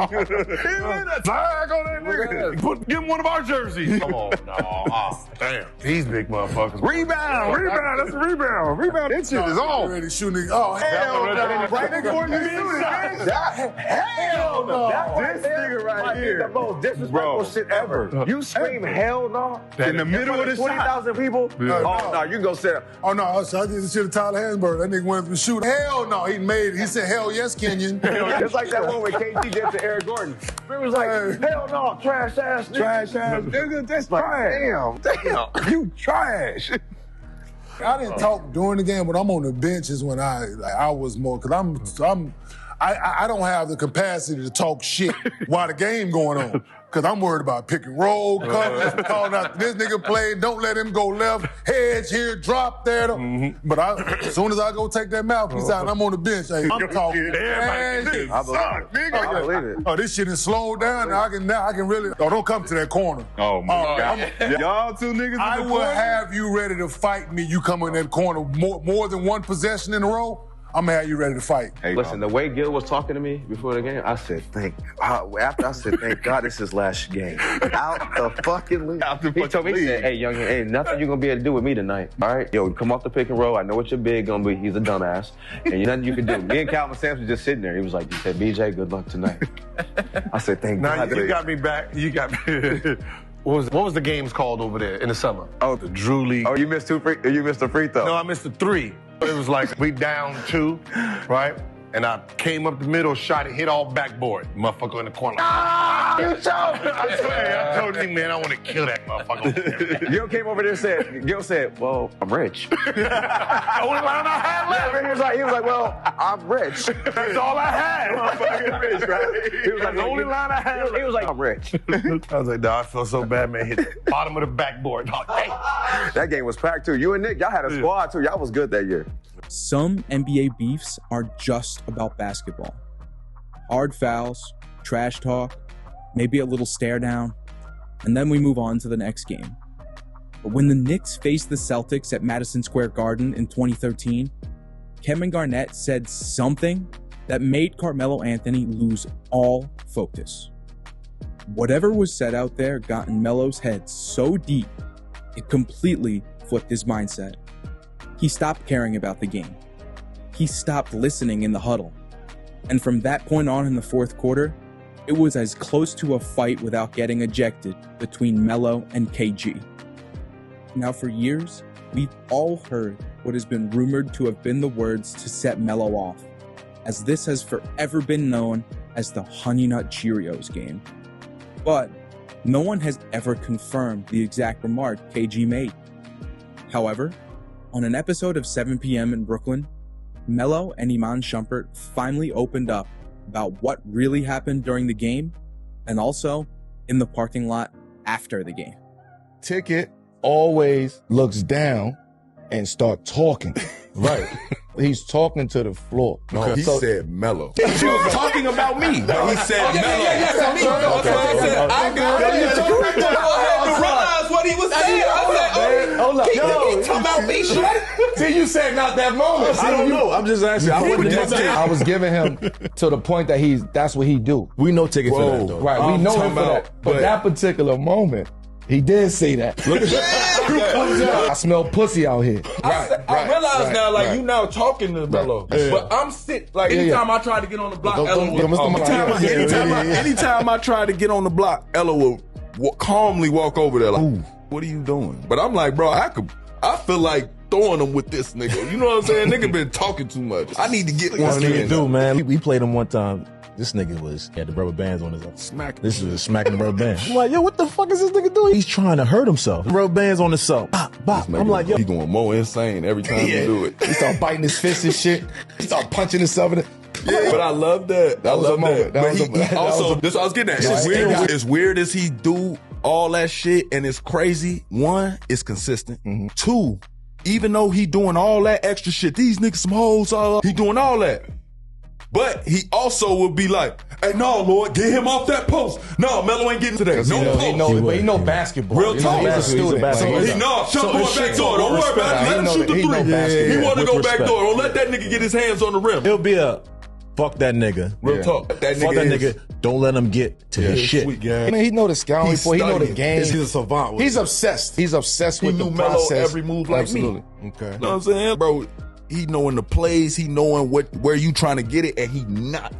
one of our jerseys. Come on, no. Oh, damn. These big motherfuckers. Rebound. That's a rebound. Rebound. That shit is on. Ready shooting. Oh, hell no. Right before you shoot it. Hell no. This nigga right here. The most disrespectful shit ever. You scream hell no. In the middle of the 20,000 people? Oh, no, you can go sit up. Oh, no, so I did the shit to Tyler Hansberg. That nigga went to shoot. Hell no, he made it. He said, hell yes, Kenyon. It's like that one with KT did to Eric Gordon. It was like, hell no, trash ass nigga. Trash ass nigga. That's like, damn. You trash. I didn't talk during the game, but I'm on the benches when I was more, because I don't have the capacity to talk shit while the game going on. Because I'm worried about pick and roll, covers, calling out this nigga played, don't let him go left, hedge here, drop there. But as soon as I go take that mouthpiece out and I'm on the bench, hey, I'm talking. I believe it. Oh, this shit is slowed down. Now I can really. Oh, don't come to that corner. Oh, my God. Y'all two niggas I will have you ready to fight me. You come in that corner more than one possession in a row. I'm gonna have you ready to fight. Hey, listen, the way Gil was talking to me before the game, I said, thank God this is last game. Out the fucking league. He told me, he said, hey, youngin, ain't nothing you gonna be able to do with me tonight. All right? Yo, come off the pick and roll. I know what your big gonna be. He's a dumbass. And nothing you can do. Me and Calvin Sampson just sitting there. He was like, he said, BJ, good luck tonight. I said, thank God. You got me back. You got me. What was the games called over there in the summer? Oh, the Drew League. Oh, you missed a free throw. No, I missed the 3. It was like we down 2, right? And I came up the middle, shot it, hit all backboard. Motherfucker in the corner. Ah! You shot! I swear, I told you, man, I want to kill that motherfucker. Gil came over there and said, well, I'm rich. The only line I had left. He was like, well, I'm rich. That's all I had. Motherfucking rich, right? He was like, the only line I had left. He was like, I'm rich. I was like, nah, I feel so bad, man. Hit the bottom of the backboard. Oh, that game was packed, too. You and Nick, y'all had a squad, too. Y'all was good that year. Some NBA beefs are just about basketball. Hard fouls, trash talk, maybe a little stare down, and then we move on to the next game. But when the Knicks faced the Celtics at Madison Square Garden in 2013, Kevin Garnett said something that made Carmelo Anthony lose all focus. Whatever was said out there got in Melo's head so deep, it completely flipped his mindset. He stopped caring about the game. He stopped listening in the huddle. And from that point on in the fourth quarter, it was as close to a fight without getting ejected between Melo and KG. Now for years, we've all heard what has been rumored to have been the words to set Melo off, as this has forever been known as the Honey Nut Cheerios game. But no one has ever confirmed the exact remark KG made. However, on an episode of 7 p.m. in Brooklyn, Melo and Iman Shumpert finally opened up about what really happened during the game and also in the parking lot after the game. Ticket always looks down and start talking. Right. He's talking to the floor. No, he said Melo. He was talking about me. No, he said Melo. Yes, me. That's what I said. I got it. I had to realize what he was saying. Hold up. He talking about me, shit. See, you said not that moment. I don't know. I'm just asking. I was giving him to the point that that's what he do. We know Ticket for that, though. Right, we know him for that. But that particular moment, he did say that. Look at that. I smell pussy out here. I realize now, like, you now talking to Melo. But I'm sick. Like, anytime I try to get on the block, Ella will. Anytime I try to get on the block, Ella will calmly walk over there like, what are you doing? But I'm like, bro, I feel like throwing him with this nigga. You know what I'm saying? Nigga been talking too much. I need to get one That's what he do, man. We played him one time. This nigga had the rubber bands on his arm. This is smacking the rubber band. I'm like, yo, what the fuck is this nigga doing? He's trying to hurt himself. The rubber bands on his soul. Bop. I'm like, yo. He going more insane every time you do it. He start biting his fists and shit. He start punching himself in the... Yeah, but I love that. That was a moment. Also, this is what I was getting at. As weird as he do all that shit and it's crazy, one, it's consistent. Mm-hmm. Two, even though he doing all that extra shit, these niggas some hoes, he doing all that. But he also would be like, hey, no, Lord, get him off that post. No, Melo ain't getting to that. No post. He know basketball. Real talk. He's a student. Shot going back door. Don't worry about it. Let him shoot the three. He want to go back door. Don't let that nigga get his hands on the rim. He'll be a fuck that nigga. Real talk. Fuck that nigga. Don't let him get to his shit. I mean, he know the scouting for. He know the game. He's a savant. He's obsessed. He's obsessed with the process. process. Melo every move like Absolutely. me. Okay. You know what I'm saying, bro? He knowing the plays, he knowing where you trying to get it, and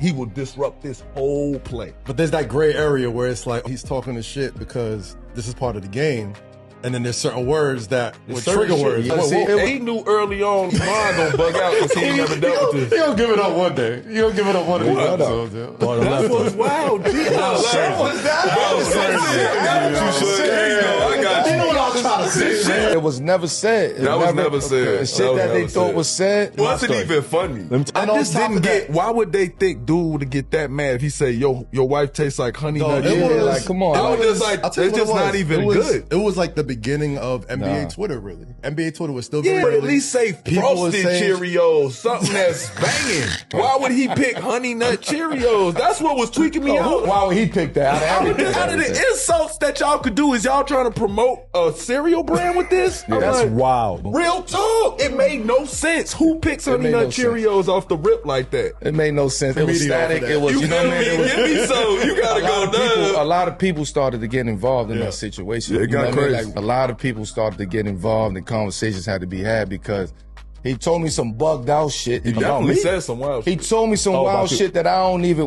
he will disrupt this whole play. But there's that gray area where it's like he's talking the shit because this is part of the game, and then there's certain words that were trigger words. He knew early on mine gonna bug out because he never dealt with this. He'll give it up one day. He'll give it up one of these episodes. That's what's wild. I got you. You know what I'm trying to say. It was never said. That was never said. The shit that they thought was said wasn't even funny. I just didn't get. Why would they think dude to get that mad if he say your wife tastes like honey nut? Like, come on. I was just like, it's just not even good. It was like the beginning of NBA Twitter, really. NBA Twitter was still very but at least say frosted Cheerios, something that's banging. Why would he pick Honey Nut Cheerios? That's what was tweaking me out. Why would he pick that? Out of the insult most that y'all could do is y'all trying to promote a cereal brand with this? Yeah, that's wild. Real talk. It made no sense. Who picks Honey Nut Cheerios off the rip like that? It made no sense. It was static. It was, you know what I mean? Give me some. You gotta go down. A lot of people started to get involved in that situation. Yeah, it got crazy. Like, a lot of people started to get involved and conversations had to be had because he told me some bugged out shit. He definitely said some wild shit. He told me some wild shit that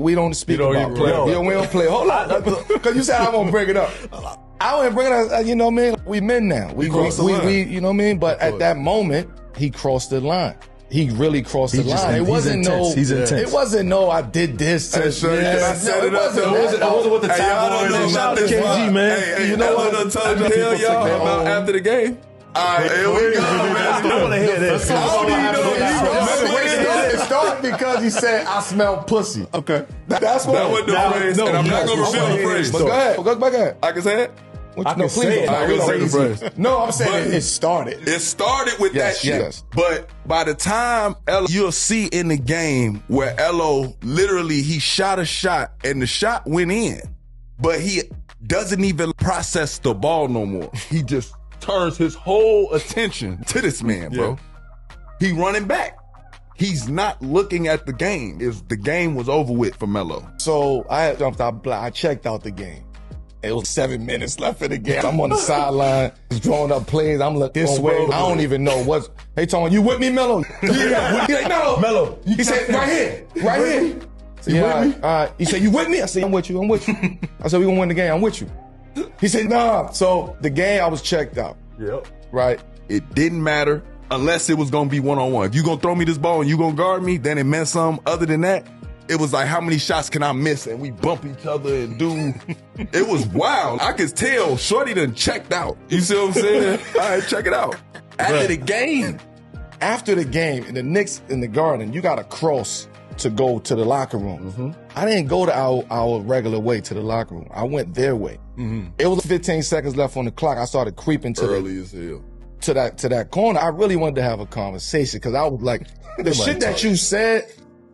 we don't speak about. We don't play. Hold on. Because you said I won't bring it up. I won't bring it up. You know what I mean? We men now. We you know what I mean? But at that moment, he crossed the line. He really crossed the line. It wasn't He's intense. It wasn't I did this. Hey, sure, I set it up. It wasn't with the tabloids. Shout out to KG, man. Hey, you know what I told y'all about after the game? All right, here we go, man. I want to hear this. It started because he said, I smell pussy. Okay. That's what that wasn't the phrase, and I'm not going to reveal the phrase. But go ahead. Go ahead. I can say it? I can say it. I can say the phrase. No, I'm saying it started. It started with that shit. Yes. But by the time you'll see in the game where Elo literally, he shot a shot and the shot went in, but he doesn't even process the ball no more. He just turns his whole attention to this man, bro. He running back. He's not looking at the game. The game was over with for Melo. So I jumped out. I checked out the game. It was 7 minutes left in the game. I'm on the sideline, just drawing up plays. I'm looking this way. I don't even know what's. Hey, Tony, you with me, Melo? Yeah. He's like, no. Melo. He said, right here. So, you with me? All right. He said, you with me? I said, I'm with you. I said, we gonna win the game. I'm with you. He said, nah. So the game, I was checked out. Yep. Right. It didn't matter unless it was gonna be one-on-one. If you gonna throw me this ball and you gonna guard me, then it meant something. Other than that, it was like, how many shots can I miss? And we bump each other and do. It was wild. I could tell Shorty done checked out. You see what I'm saying? All right, check it out. After the game, in the Knicks in the Garden, you got to cross to go to the locker room. I didn't go to our regular way to the locker room. I went their way. It was 15 seconds left on the clock. I started creeping to early as hell. To that corner. I really wanted to have a conversation because I was like, the shit that you said.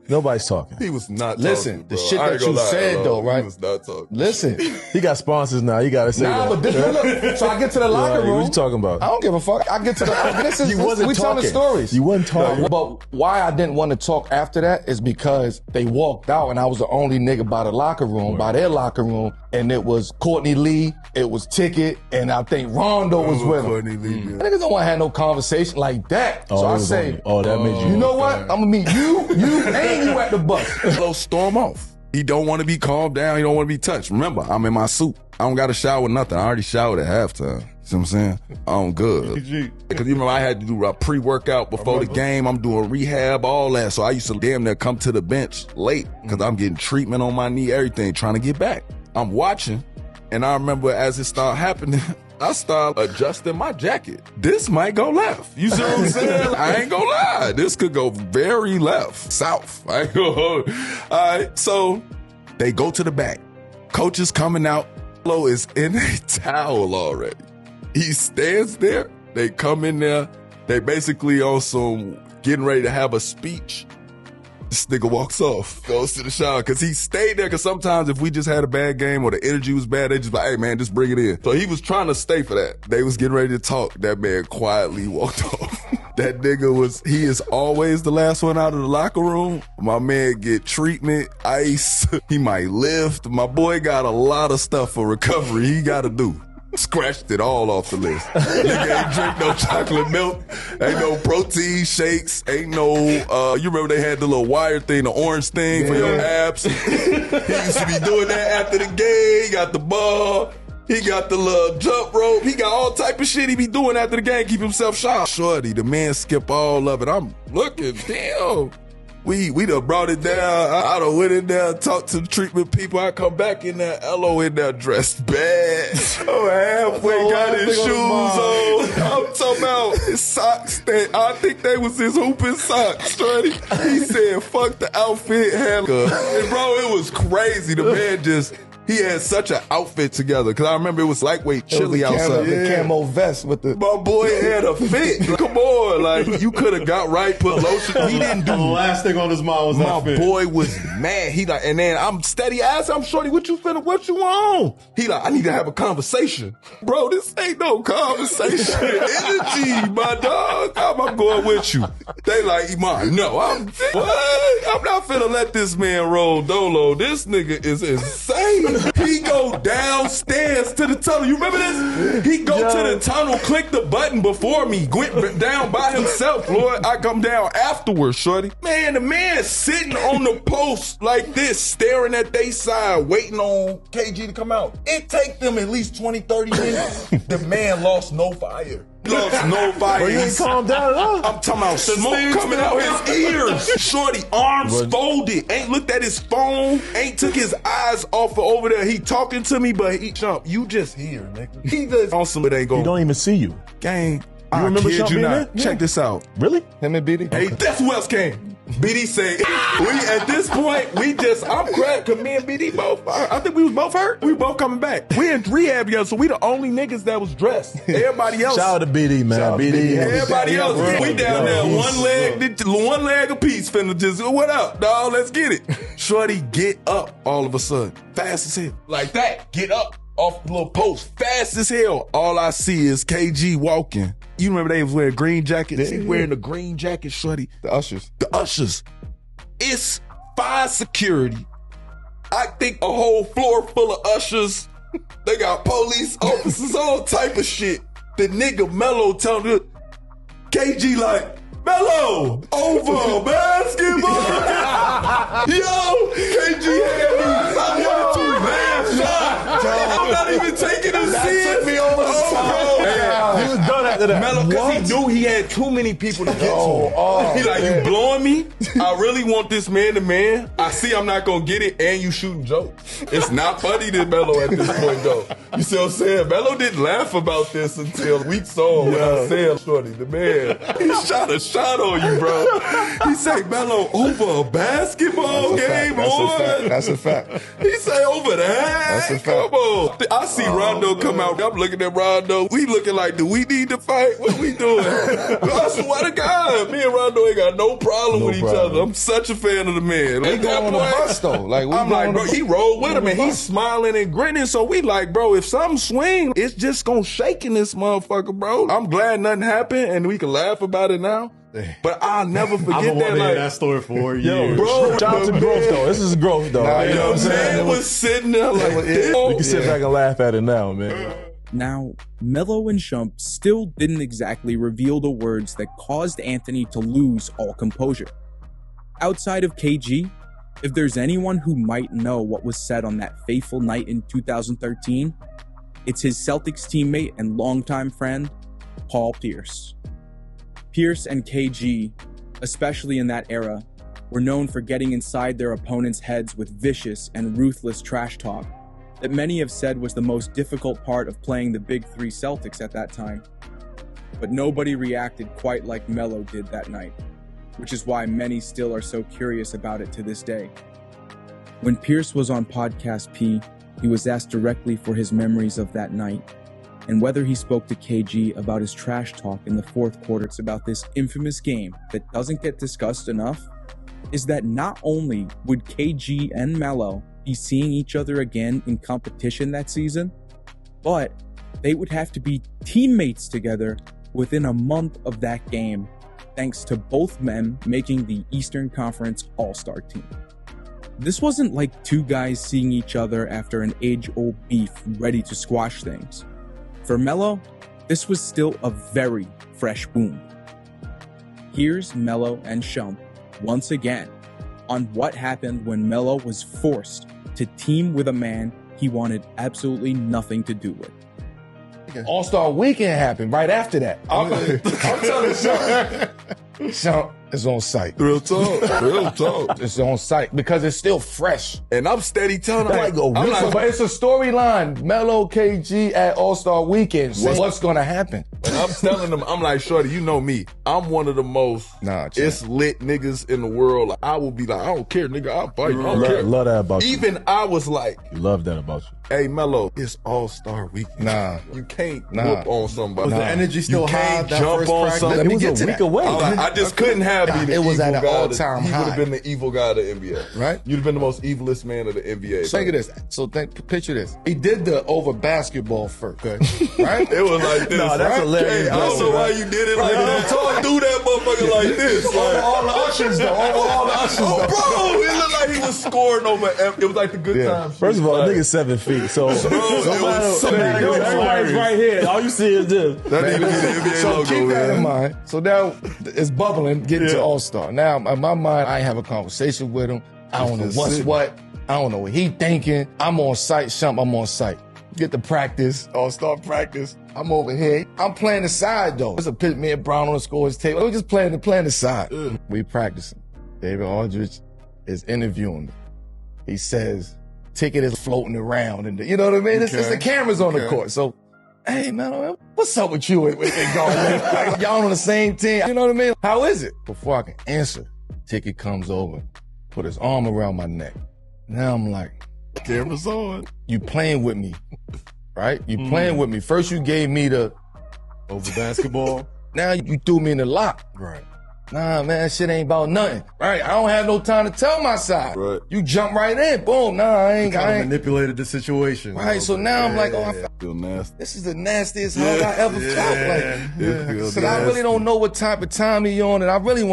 Nobody's talking. He was not Listen, talking, the shit that you said, though, right? He was not talking. Listen. He got sponsors now. You got to say that. But look, so I get to the locker room. What you talking about? I don't give a fuck. I get to the... we telling stories. You wasn't talking. But why I didn't want to talk after that is because they walked out and I was the only nigga by the locker room, by their locker room, and it was Courtney Lee, it was Ticket, and I think Rondo was with him. Courtney Lee, Niggas don't want to have no conversation like that. So I say, that made you... You know what? I'm going to meet you, and you at the bus. Melo storm off. He don't want to be calmed down. He don't want to be touched. Remember, I'm in my suit. I don't got to shower nothing. I already showered at halftime. See what I'm saying? I'm good. Because you remember, I had to do a pre-workout before the game. I'm doing rehab, all that. So I used to damn near come to the bench late because I'm getting treatment on my knee, everything, trying to get back. I'm watching, and I remember as it started happening, I started adjusting my jacket. This might go left. You see what I'm saying? I ain't gonna lie. This could go very left, south. I ain't gonna hold. All right, so they go to the back. Coach is coming out. Melo is in a towel already. He stands there. They come in there. They basically on some getting ready to have a speech. This nigga walks off, goes to the shower, because he stayed there, because sometimes if we just had a bad game or the energy was bad, they just like, hey man, just bring it in. So he was trying to stay for that. They was getting ready to talk. That man quietly walked off. That nigga he is always the last one out of the locker room. My man get treatment, ice, he might lift. My boy got a lot of stuff for recovery he got to do. Scratched it all off the list. Nigga ain't drink no chocolate milk. Ain't no protein shakes. Ain't no, you remember they had the little wire thing, the orange thing for your abs. He used to be doing that after the game. He got the ball. He got the little jump rope. He got all type of shit he be doing after the game. Keep himself sharp. Shorty, the man skip all of it. I'm looking, damn. We done brought it down. I done went in there, talked to the treatment people. I come back in there, Elo in there dressed bad. Oh, halfway got his shoes on. I'm talking about his socks. I think they was his hooping socks, Shorty. He said, fuck the outfit, heckler. And bro, it was crazy. The man just He had such an outfit together because I remember it was lightweight, chilly outside. The camo vest with the. My boy had a fit. Come on, like you could have got right, put lotion. He didn't do. The last thing on his mind was my that fit. boy was mad. He like, and then I'm steady asking, I'm shorty, what you on? He like, I need to have a conversation, bro. This ain't no conversation. Energy, my dog. I'm going with you. They like, Iman, no, I'm not finna let this man roll dolo. This nigga is insane. He go downstairs to the tunnel. You remember this? He go to the tunnel, click the button before me, went down by himself, Lord. I come down afterwards, shorty. Man, the man sitting on the post like this, staring at they side, waiting on KG to come out. It take them at least 20, 30 minutes. The man lost no fire. Lost no fire. Well, you ain't calmed down at all. I'm talking about smoke coming out his ears. Shorty, arms folded. Ain't looked at his phone. Ain't took his eyes off of over there. He talking to me, but he Chump, you just here, nigga. He just on some it ain't going. He don't even see you. Gang. You remember kid Chump you being not. there? Check this out. Really? Him and BD? Hey, that's who else came. BD say, at this point, I'm cracked because me and BD both, I think we was both hurt. We both coming back. We in rehab together, so we the only niggas that was dressed. Everybody else. Shout out to BD, man. BD. Everybody else, we down there, one leg apiece, finna just, what up, dog, let's get it. Shorty, get up all of a sudden, fast as hell. Like that, get up off the little post, fast as hell. All I see is KG walking. You remember they was wearing green jackets? He wearing the green jacket, shorty. The ushers. It's 5 security. I think a whole floor full of ushers. They got police officers, all type of shit. The nigga Melo telling me, KG like, Melo, over basketball. Yo, KG had me. I wanted to laugh, shot. I'm not even taking him serious. Took me over the top. He was done after that. Melo, because he knew he had too many people to get to. He like, you blowing me? I really want this man to man. I see I'm not going to get it, and you shooting jokes. It's not funny to Melo at this point, though. You see what I'm saying? Melo didn't laugh about this until weeks on when I said, shorty, the man, he shot a shot on you, bro. He say, Melo, over a basketball game, boy. That's a fact. He say, over that? That's a fact. Come on. I see Rondo come out. I'm looking at Rondo. We looking like, do we need to fight? What we doing? I swear to God, me and Rondo ain't got no problem with each other. I'm such a fan of the man. We going on the bus, though. Like, I'm like, bro, he rolled with him and he's smiling and grinning. So we like, bro, if something swing, it's just gonna shake in this motherfucker, bro. I'm glad nothing happened and we can laugh about it now. But I'll never forget that. Like that story for years. Bro, shout out to growth though. This is growth though. Nah, you know what I'm saying? Man was sitting there like this. We can sit back and laugh at it now, man. Now, Melo and Shump still didn't exactly reveal the words that caused Anthony to lose all composure. Outside of KG, if there's anyone who might know what was said on that fateful night in 2013, it's his Celtics teammate and longtime friend, Paul Pierce. Pierce and KG, especially in that era, were known for getting inside their opponents' heads with vicious and ruthless trash talk that many have said was the most difficult part of playing the Big Three Celtics at that time. But nobody reacted quite like Melo did that night, which is why many still are so curious about it to this day. When Pierce was on Podcast P, he was asked directly for his memories of that night, and whether he spoke to KG about his trash talk in the fourth quarter. It's about this infamous game that doesn't get discussed enough, is that not only would KG and Melo be seeing each other again in competition that season, but they would have to be teammates together within a month of that game, thanks to both men making the Eastern Conference All-Star team. This wasn't like two guys seeing each other after an age-old beef ready to squash things. For Melo, this was still a very fresh wound. Here's Melo and Shump once again on what happened when Melo was forced to team with a man he wanted absolutely nothing to do with. All-Star Weekend happened right after that. I'm telling you, Shump is on site. Real talk. Real talk. It's on site because it's still fresh. And I'm steady telling him, but it's a storyline. Melo, KG at All-Star Weekend. So what's going to happen? And I'm telling them, I'm like, shorty, you know me. I'm one of the most it's lit niggas in the world. Like, I will be like, I don't care, nigga. I'll fight. I don't care. Love that about you. Even I was like, You love that about you. hey, Melo, it's All-Star Weekend. Nah. You can't whoop on somebody. Was the energy still you high can't that jump first on practice? somebody. Let me get to that. I just couldn't have been the It was evil at an guy. all-time He would high. have been the evil guy of the NBA. Right? You'd have been the most evilest man of the NBA. Think of this. So picture this. He did the over basketball first, okay? Right? It was like this. No, that's right? hilarious. I don't know why you did it like that. Talk through that motherfucker like this. Over all the ushers, though. Over all the ushers, Oh, though. bro, it looked like he was scoring over. It was like the good times. First of all, nigga's 7 feet, so Somebody's right here. All you see is this. That need to be the NBA so logo, keep that man. in mind. So now it's bubbling, getting to All-Star. Now, in my mind, I have a conversation with him. I don't know what's what. I don't know what he thinking. I'm on site, I'm on site. Get to practice, All-Star practice. I'm over here. I'm playing the side, though. It's a pit me and Brown on the scores table. We're just playing the side. We practicing. David Aldridge is interviewing me. He says, ticket is floating around. And you know what I mean? It's the cameras on the court. So, hey, man, what's up with you and Garnett? Like, y'all on the same team. You know what I mean? How is it? Before I can answer, ticket comes over, put his arm around my neck. Now I'm like, camera's on. You playing with me, right? You playing with me. First you gave me the over basketball. Now you threw me in the lock. Right. Nah, man, shit ain't about nothing. Right? I don't have no time to tell my side. Right. You jump right in. Boom. Nah, I ain't. Manipulated the situation. Right. So now I'm like, oh, I feel nasty. This is the nastiest hug I ever felt. Like, so I really don't know what type of time he on, and I really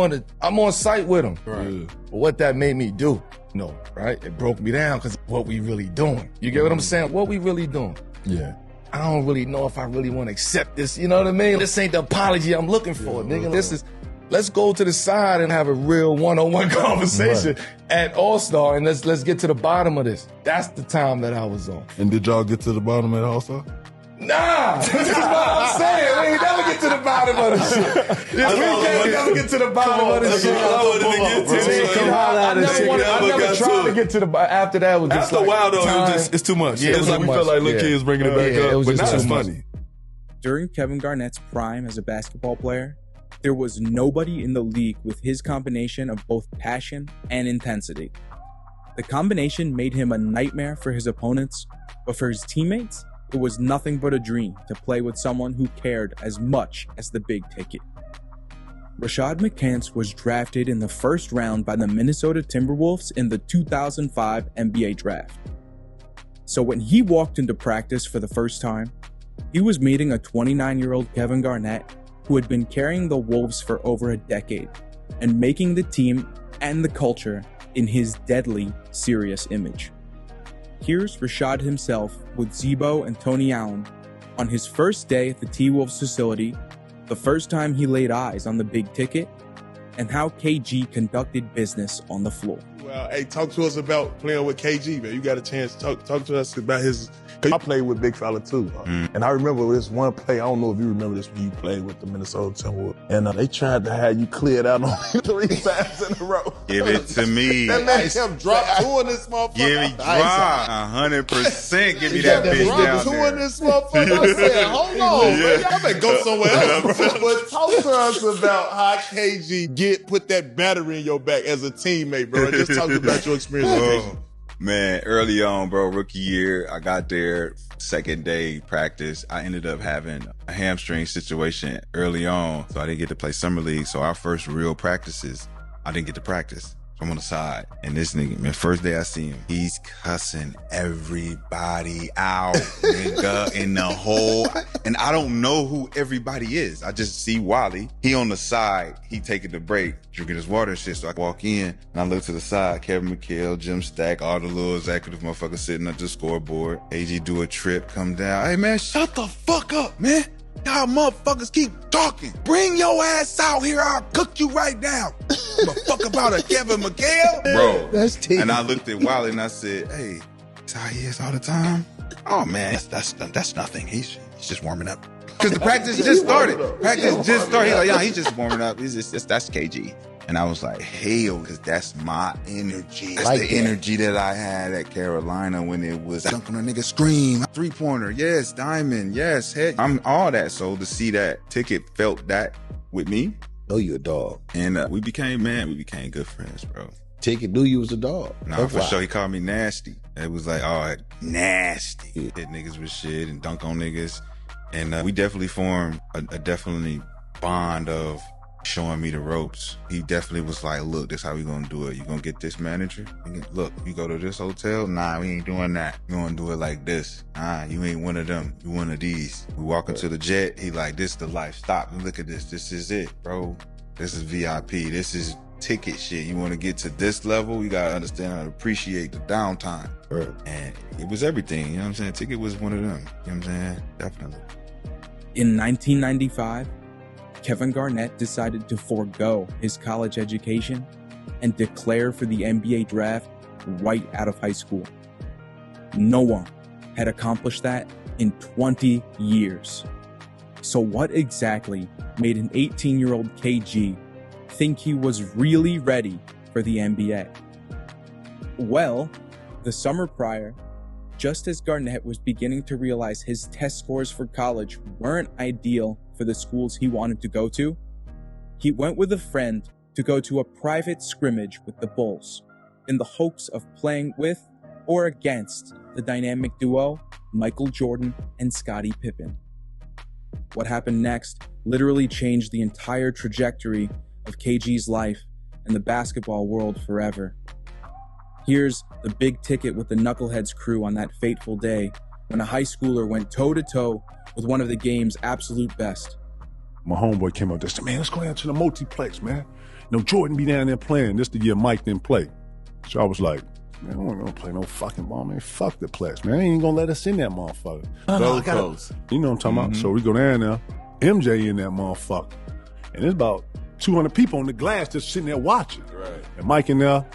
I'm on site with him. Right. But what that made me do, no, right? It broke me down because what we really doing. You get what I'm saying? What we really doing? Yeah. I don't really know if I really want to accept this. You know what I mean? This ain't the apology I'm looking for, nigga. This is, let's go to the side and have a real one-on-one conversation at All-Star, and let's get to the bottom of this. That's the time that I was on. And did y'all get to the bottom at All-Star? Nah, this is what I'm saying. We ain't never get to the bottom of the shit. We never get to the bottom of the shit. I never tried to get to the after that. Was just after a while though, it's too much. Yeah, it's like we felt like little kids bringing it back up, but now it's funny. During Kevin Garnett's prime as a basketball player, there was nobody in the league with his combination of both passion and intensity. The combination made him a nightmare for his opponents, but for his teammates, it was nothing but a dream to play with someone who cared as much as the big ticket. Rashad McCants was drafted in the first round by the Minnesota Timberwolves in the 2005 NBA draft. So when he walked into practice for the first time, he was meeting a 29-year-old Kevin Garnett who had been carrying the Wolves for over a decade and making the team and the culture in his deadly serious image. Here's Rashad himself with Zebo and Tony Allen on his first day at the T-Wolves facility, the first time he laid eyes on the big ticket, and how KG conducted business on the floor. Well, hey, talk to us about playing with KG, man. You got a chance to talk to us about his. Cause I played with Big Fella too, and I remember this one play. I don't know if you remember this when you played with the Minnesota Timberwolves, and they tried to have you cleared out on 3 times in a row. Give it to me. That man kept drop 2 in this motherfucker. Give me drop 100%. Give me that bitch down 2 there. in this motherfucker. I said, hold on, man. Y'all better go somewhere else. But talk to us about how KG put that battery in your back as a teammate, bro. And just talk about your experience with KG. Man, early on, bro, rookie year, I got there, second day practice. I ended up having a hamstring situation early on, so I didn't get to play summer league. So our first real practices, I didn't get to practice. So I'm on the side, and this nigga, man, first day I see him, he's cussing everybody out, nigga, in the whole, and I don't know who everybody is. I just see Wally. He on the side, he taking the break, drinking his water and shit. So I walk in, and I look to the side, Kevin McHale, Jim Stack, all the little executive motherfuckers sitting at the scoreboard. AG do a trip, come down. Hey, man, shut the fuck up, man. Y'all motherfuckers keep talking. Bring your ass out here. I'll cook you right now. Give a fuck about a Kevin McHale? Bro. That's team. And I looked at Wally and I said, hey, that's how he is all the time? Oh, man, that's nothing. He's just warming up. Because the practice just started. Practice just started. He's like, yeah, he's just warming up. That's KG. And I was like, hell, because that's my energy. That's Like the that. energy that I had at Carolina when it was dunking a nigga, scream, three-pointer, yes, diamond, yes, head. I'm all that. So to see that Ticket felt that with me. Know you a dog. And we became good friends, bro. Ticket knew you was a dog. No, for sure. He called me nasty. It was like, oh, nasty. Hit niggas with shit and dunk on niggas. And we definitely formed a definitely bond of showing me the ropes. He definitely was like, look, this how we gonna do it. You gonna get this manager? Look, you go to this hotel? Nah, we ain't doing that. You gonna do it like this. Nah, you ain't one of them. You one of these. We walk into the jet. He like, this the life. Stop and look at this. This is it, bro. This is VIP. This is Ticket shit. You want to get to this level, you gotta understand how to appreciate the downtime. Right. And it was everything. You know what I'm saying? Ticket was one of them. You know what I'm saying? Definitely. In 1995, Kevin Garnett decided to forego his college education and declare for the NBA draft right out of high school. No one had accomplished that in 20 years. So what exactly made an 18-year-old KG think he was really ready for the NBA? Well, the summer prior, just as Garnett was beginning to realize his test scores for college weren't ideal for the schools he wanted to go to, he went with a friend to go to a private scrimmage with the Bulls in the hopes of playing with or against the dynamic duo Michael Jordan and Scottie Pippen. What happened next literally changed the entire trajectory of KG's life and the basketball world forever. Here's the big ticket with the Knuckleheads crew on that fateful day when a high schooler went toe-to-toe with one of the game's absolute best. My homeboy came up there and said, man, let's go down to the multiplex, man. You know, Jordan be down there playing. This the year Mike didn't play. So I was like, man, I don't want to play no fucking ball, man. Fuck the plex, man. They ain't gonna let us in that motherfucker. No, I gotta, you know what I'm talking about? So we go down there, MJ in that motherfucker. And there's about 200 people on the glass just sitting there watching. Right. And Mike in there.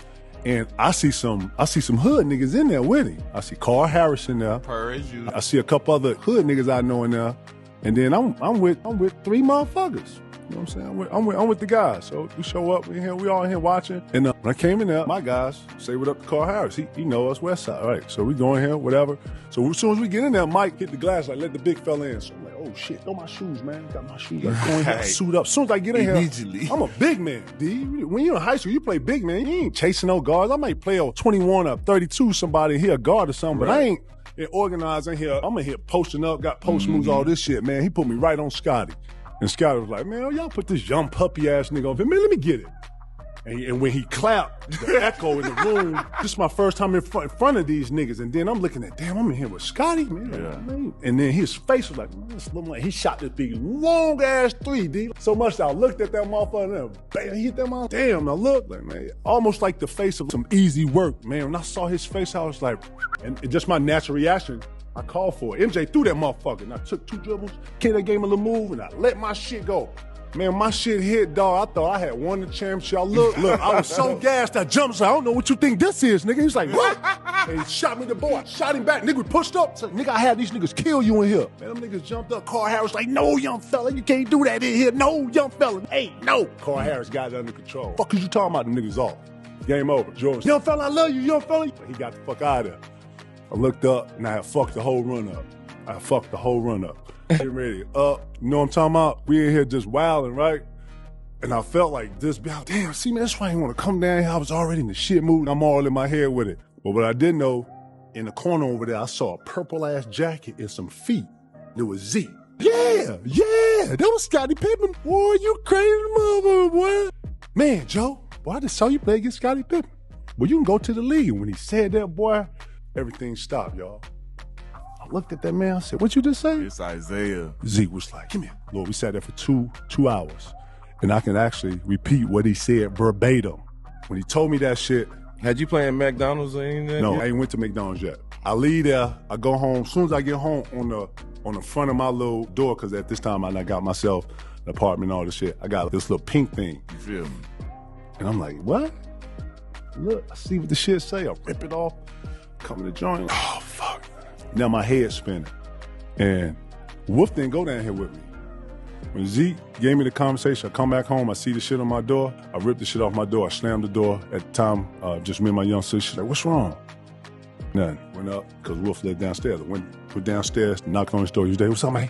And I see some hood niggas in there with him. I see Carl Harris in there. I see a couple other hood niggas I know in there. And then I'm with three motherfuckers. You know what I'm saying? I'm with the guys. So we show up, we all in here watching. And when I came in there, my guys say what up to Carl Harris. He know us West Side, right? So we go in here, whatever. So as soon as we get in there, Mike hit the glass, like let the big fella in. So I'm like, oh shit, throw my shoes, man. Got my shoes. Like, go in here, suit up. As soon as I get in here, I'm a big man, D. When you're in high school, you play big man. You ain't chasing no guards. I might play a 21 or 32 somebody here, a guard or something, but I ain't organized in here. I'm in here posting up, got post moves, all this shit, man. He put me right on Scotty. And Scotty was like, man, y'all put this young puppy ass nigga on. Man, let me get it. And when he clapped, the echo in the room, this is my first time in front of these niggas. And then I'm looking at, damn, I'm in here with Scotty, man. Man. And then his face was like, man, this little man, he shot this big long ass three, D. So much that I looked at that motherfucker and bam, he hit that motherfucker. Damn, I looked like, man, almost like the face of some easy work, man. When I saw his face, I was like, and just my natural reaction, I called for it. MJ threw that motherfucker, and I took 2 dribbles, Kid gave him a little move, and I let my shit go. Man, my shit hit, dog. I thought I had won the championship. Look, I was so gassed, I jumped. So I don't know what you think this is, nigga. He was like, what? And he shot me the ball. I shot him back. Nigga pushed up. Said, nigga, I had these niggas kill you in here. Man, them niggas jumped up. Carl Harris like, no, young fella, you can't do that in here. No, young fella. Hey, no. Carl Harris got it under control. Fuck is you talking about? Them niggas off. Game over. George, young fella, I love you, young fella. He got the fuck out of there. I looked up, and I had fucked the whole run up. Get ready. You know what I'm talking about? We in here just wilding, right? And I felt like this, damn, see, man, that's why I didn't want to come down here. I was already in the shit mood. I'm all in my head with it. But what I didn't know, in the corner over there, I saw a purple-ass jacket and some feet. It was Z. Yeah, that was Scottie Pippen. Boy, you crazy motherfucker, boy. Man, Joe, boy, I just saw you play against Scottie Pippen. Well, you can go to the league. And when he said that, boy, everything stopped, y'all. I looked at that man, I said, what you just say? It's Isaiah. Zeke was like, come here. Lord, we sat there for two hours. And I can actually repeat what he said verbatim. When he told me that shit. Had you playing McDonald's or anything? No, I ain't went to McDonald's yet. I leave there, I go home. As soon as I get home, on the front of my little door, because at this time I got myself an apartment and all this shit, I got this little pink thing. You feel me? And I'm like, what? Look, I see what the shit say. I rip it off, come to the joint. Oh, fuck. Now my head's spinning. And Wolf didn't go down here with me. When Zeke gave me the conversation, I come back home, I see the shit on my door, I rip the shit off my door, I slammed the door. At the time, just me and my young sister, she's like, what's wrong? Nothing. Went up, because Wolf lived downstairs. I went downstairs, knocked on his door. He was there, what's up, man?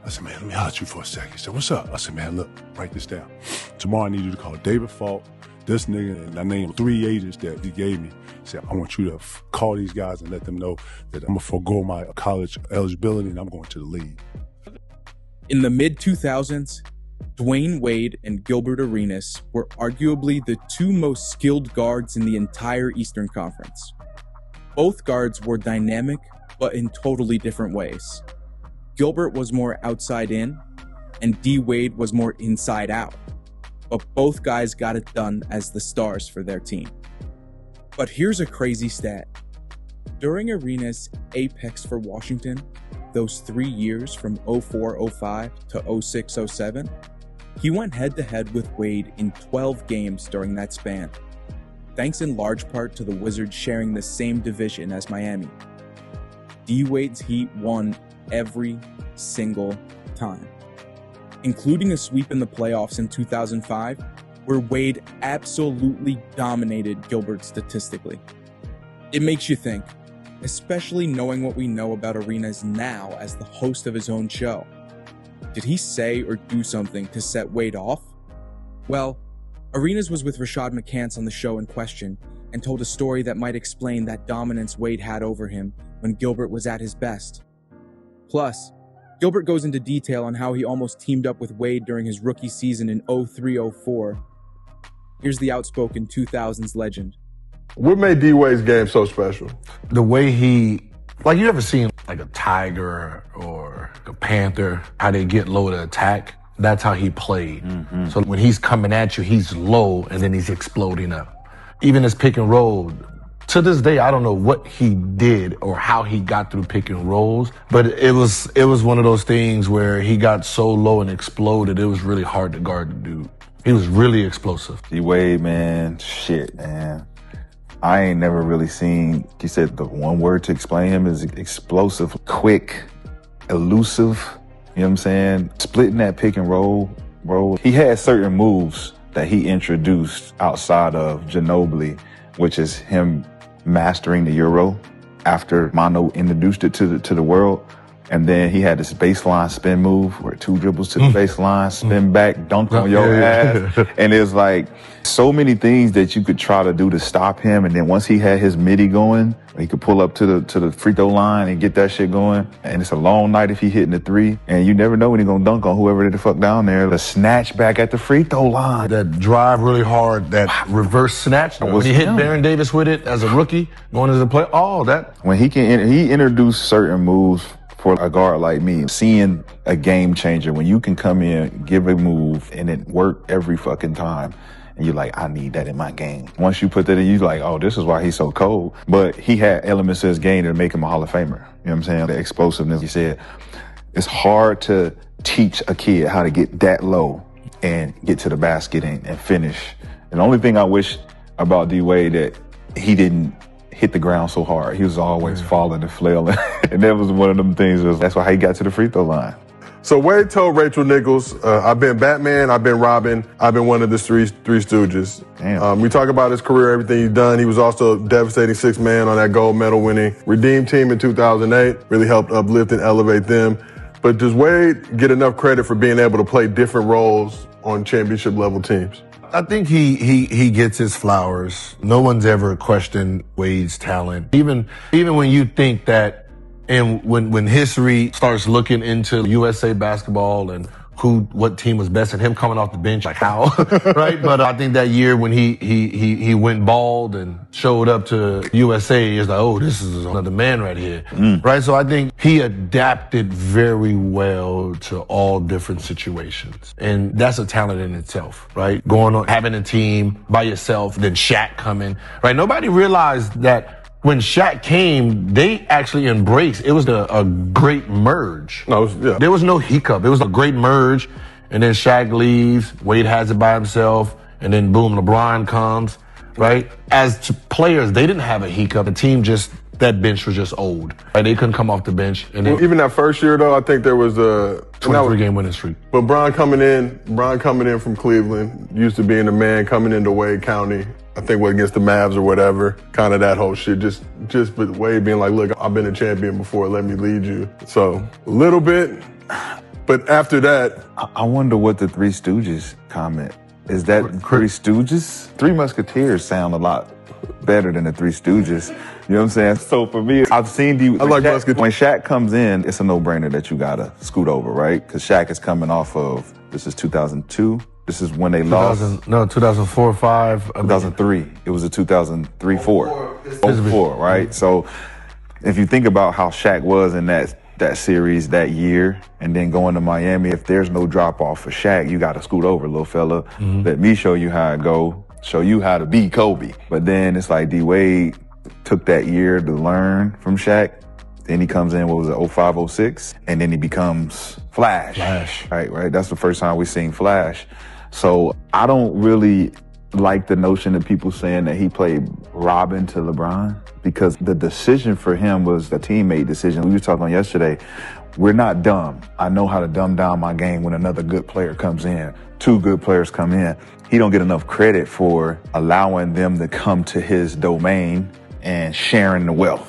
I said, man, let me holler at you for a second. He said, what's up? I said, man, look, write this down. Tomorrow I need you to call David Falk, this nigga, and I named 3 agents that he gave me. He said, I want you to call these guys and let them know that I'm going to forego my college eligibility and I'm going to the league. In the mid-2000s, Dwayne Wade and Gilbert Arenas were arguably the 2 most skilled guards in the entire Eastern Conference. Both guards were dynamic, but in totally different ways. Gilbert was more outside in, and D. Wade was more inside out. But both guys got it done as the stars for their team. But here's a crazy stat. During Arenas' apex for Washington, those 3 years from 04-05 to 06-07, he went head-to-head with Wade in 12 games during that span, thanks in large part to the Wizards sharing the same division as Miami. D. Wade's Heat won every single time, including a sweep in the playoffs in 2005, where Wade absolutely dominated Gilbert statistically. It makes you think, especially knowing what we know about Arenas now as the host of his own show. Did he say or do something to set Wade off? Well, Arenas was with Rashad McCants on the show in question and told a story that might explain that dominance Wade had over him when Gilbert was at his best. Plus, Gilbert goes into detail on how he almost teamed up with Wade during his rookie season in 03-04. Here's the outspoken 2000s legend. What made D-Wade's game so special? The way he, like you ever seen like a tiger or a panther, how they get low to attack? That's how he played. Mm-hmm. So when he's coming at you, he's low and then he's exploding up. Even his pick and roll, to this day, I don't know what he did or how he got through pick and rolls, but it was one of those things where he got so low and exploded, it was really hard to guard the dude. He was really explosive. D-Wade, man, shit, man. I ain't never really seen, he said the one word to explain him is explosive, quick, elusive, you know what I'm saying? Splitting that pick and roll. He had certain moves that he introduced outside of Ginobili, which is him mastering the Euro after Mano introduced it to the world. And then he had this baseline spin move where 2 dribbles to the baseline, spin back, dunk on your ass. And it's like so many things that you could try to do to stop him. And then once he had his midi going, he could pull up to the free throw line and get that shit going. And it's a long night if he hitting the 3. And you never know when he's gonna dunk on whoever the fuck down there. The snatch back at the free throw line. That drive really hard, that reverse snatch. When he hit Baron Davis with it as a rookie, going into the play, When he introduced certain moves for a guard like me, seeing a game changer when you can come in, give a move, and it work every fucking time. And you're like, I need that in my game. Once you put that in, you're like, oh, this is why he's so cold. But he had elements to his game that make him a Hall of Famer. You know what I'm saying? The explosiveness. He said, it's hard to teach a kid how to get that low and get to the basket and finish. And the only thing I wish about D-Wade that he didn't hit the ground so hard. He was always falling and flailing. And that was one of them things. That's why he got to the free throw line. So Wade told Rachel Nichols, I've been Batman, I've been Robin, I've been one of the three Stooges. Damn. We talk about his career, everything he's done. He was also a devastating 6th man on that gold medal winning Redeem team in 2008. Really helped uplift and elevate them. But does Wade get enough credit for being able to play different roles on championship level teams? I think he gets his flowers. No one's ever questioned Wade's talent. Even when you think that, and when history starts looking into USA basketball and what team was best, and him coming off the bench, like how, right? But I think that year when he went bald and showed up to USA, it's like, oh, this is another man right here, right? So I think he adapted very well to all different situations, and that's a talent in itself, right? Going on, having a team by yourself, then Shaq coming, right? Nobody realized that when Shaq came, they actually embraced. It was a great merge. There was no hiccup. It was a great merge. And then Shaq leaves. Wade has it by himself. And then boom, LeBron comes, right? As to players, they didn't have a hiccup. The team that bench was just old. Right? They couldn't come off the bench. And then, even that first year, though, I think there was 23-game winning streak. But Bron coming in from Cleveland, used to being a man coming into Wade County, I think against the Mavs or whatever, kind of that whole shit. Just with Wade being like, look, I've been a champion before, let me lead you. So a little bit, but after that. I wonder what the Three Stooges comment. Is that Three Stooges? Three Musketeers sound a lot better than the Three Stooges. You know what I'm saying? So for me, I've seen when Shaq comes in, it's a no-brainer that you gotta scoot over, right? Because Shaq is coming off of, this is 2002. This is when they lost. No, 2004, 5. 2003. It was a 2003, 4. 04, right? So if you think about how Shaq was in that series that year, and then going to Miami, if there's no drop-off for Shaq, you got to scoot over, little fella. Let me show you how it go, show you how to be Kobe. But then it's like D-Wade took that year to learn from Shaq. Then he comes in, what was it, 05, 06? And then he becomes Flash. Right? That's the first time we seen Flash. So I don't really like the notion of people saying that he played Robin to LeBron, because the decision for him was a teammate decision. We were talking yesterday. We're not dumb. I know how to dumb down my game when another good player comes in. Two good players come in. He don't get enough credit for allowing them to come to his domain and sharing the wealth,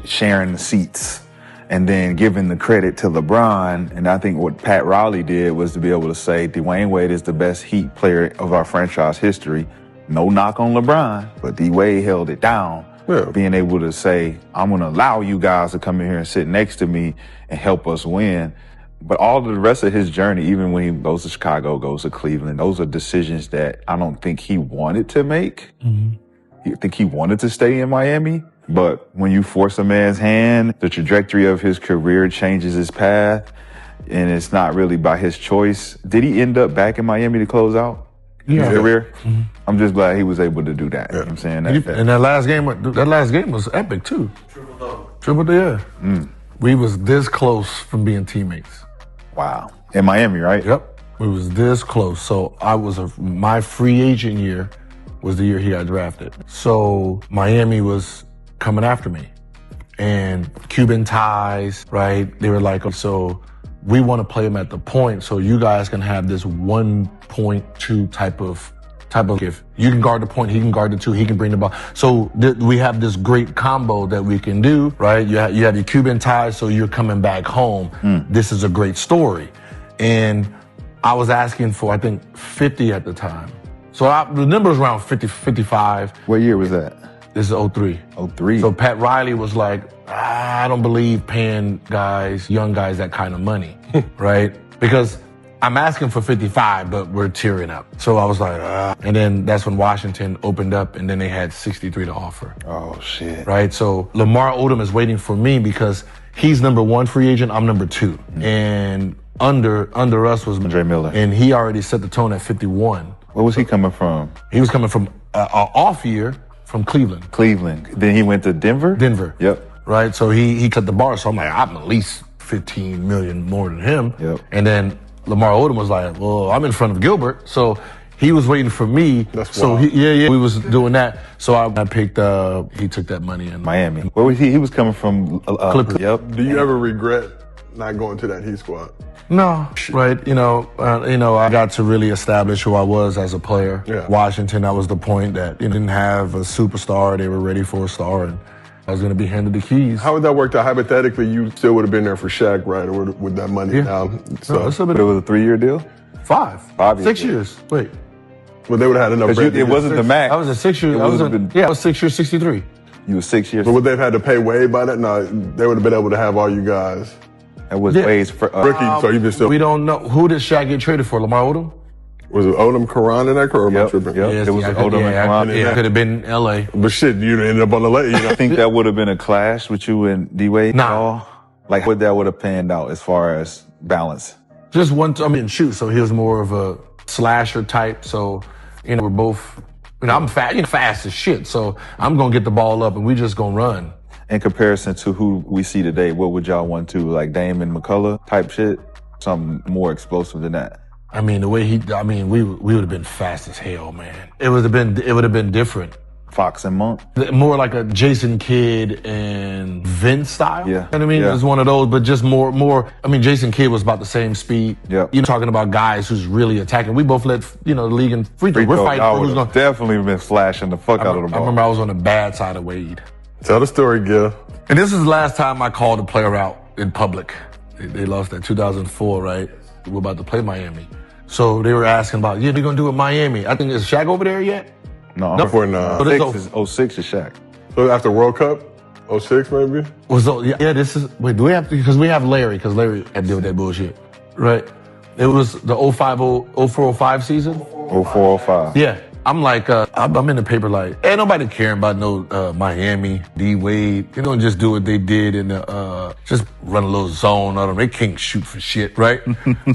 sharing the seats, and then giving the credit to LeBron. And I think what Pat Riley did was to be able to say Dwayne Wade is the best Heat player of our franchise history. No knock on LeBron, but D-Wade held it down. Being able to say, I'm going to allow you guys to come in here and sit next to me and help us win. But all of the rest of his journey, even when he goes to Chicago, goes to Cleveland, those are decisions that I don't think he wanted to make. I think he wanted to stay in Miami. But when you force a man's hand, the trajectory of his career changes his path, and it's not really by his choice. Did he end up back in Miami to close out his career? I'm just glad he was able to do that. You know what I'm saying? And that last game was epic too. Triple-double, yeah. We was this close from being teammates. Wow. In Miami, right? Yep. We was this close. So my free agent year was the year he got drafted. So Miami was coming after me. And Cuban ties, right? They were like, so we want to play him at the point so you guys can have this 1.2 type of if you can guard the point, he can guard the two, he can bring the ball. So we have this great combo that we can do, right? You have your Cuban ties, so you're coming back home. This is a great story. And I was asking for, I think, 50 at the time. So the number was around 50, 55. What year was that? This is 03. 03. So Pat Riley was like, I don't believe paying young guys that kind of money, right? Because I'm asking for 55, but we're tearing up. So I was like, and then that's when Washington opened up, and then they had 63 to offer. Oh, shit. Right? So Lamar Odom is waiting for me because he's number 1 free agent, I'm number 2. And under us was Andre Miller. And he already set the tone at 51. Where was he coming from? He was coming from an off year from Cleveland. Then he went to Denver? Denver. Yep. Right? So he cut the bar. So I'm like, I'm at least 15 million more than him. Yep. And then Lamar Odom was like, well, I'm in front of Gilbert. So he was waiting for me. That's so wild. we was doing that. So I picked, he took that money in Miami. Where was he? He was coming from Clippers. Yep. Do you ever regret not going to that Heat squad? No, right. I got to really establish who I was as a player. Yeah. Washington, that was the point that they didn't have a superstar. They were ready for a star, and I was going to be handed the keys. How would that work out? Hypothetically, you still would have been there for Shaq, right? Or with that money now? So. But it was a 3-year deal? 5. 5 years. 6 years. Wait. Well, they would have had enough bread. It wasn't the max. I was a 6 year. I was 6 years, 63. You were 6 years. But would they have had to pay Wade by that? No, they would have been able to have all you guys. That was Wade's rookie, so you just still. We don't know. Who did Shaq get traded for? Lamar Odom? Was it Odom, Karan in that, or am I tripping? Yep. It was Odom and Karan. Yeah, could have been L.A. But shit, you'd ended up on the late. I think that would have been a clash with you and D-Wade. Nah. Like, what that would have panned out as far as balance? Just shoot. So he was more of a slasher type. So, we're both, I'm fast as shit. So I'm going to get the ball up and we just going to run. In comparison to who we see today, what would y'all want to, like Dame and McCullough type shit? Something more explosive than that. The way we would have been fast as hell, man. It would have been different. Fox and Monk. More like a Jason Kidd and Vince style. Yeah. You know what I mean? Yeah. It's one of those, but just more. I mean, Jason Kidd was about the same speed. Yeah. You're talking about guys who's really attacking. We both led, the league in free throw. We're fighting for who's going to. Definitely been flashing the fuck out of the ball. I remember I was on the bad side of Wade. Tell the story, Gil. And this is the last time I called a player out in public. They lost that 2004, right? We're about to play Miami. So they were asking about, they're going to do it Miami. I think, is Shaq over there yet? No, Before 06 is Shaq. So after World Cup, 06 maybe? This is, do we have to, because we have Larry, because Larry had to deal with that bullshit, right? It was the 04-05 season? 04-05. Yeah. I'm like, I'm in the paper like, ain't nobody caring about no Miami, D-Wade. They don't just do what they did and just run a little zone on them. They can't shoot for shit, right?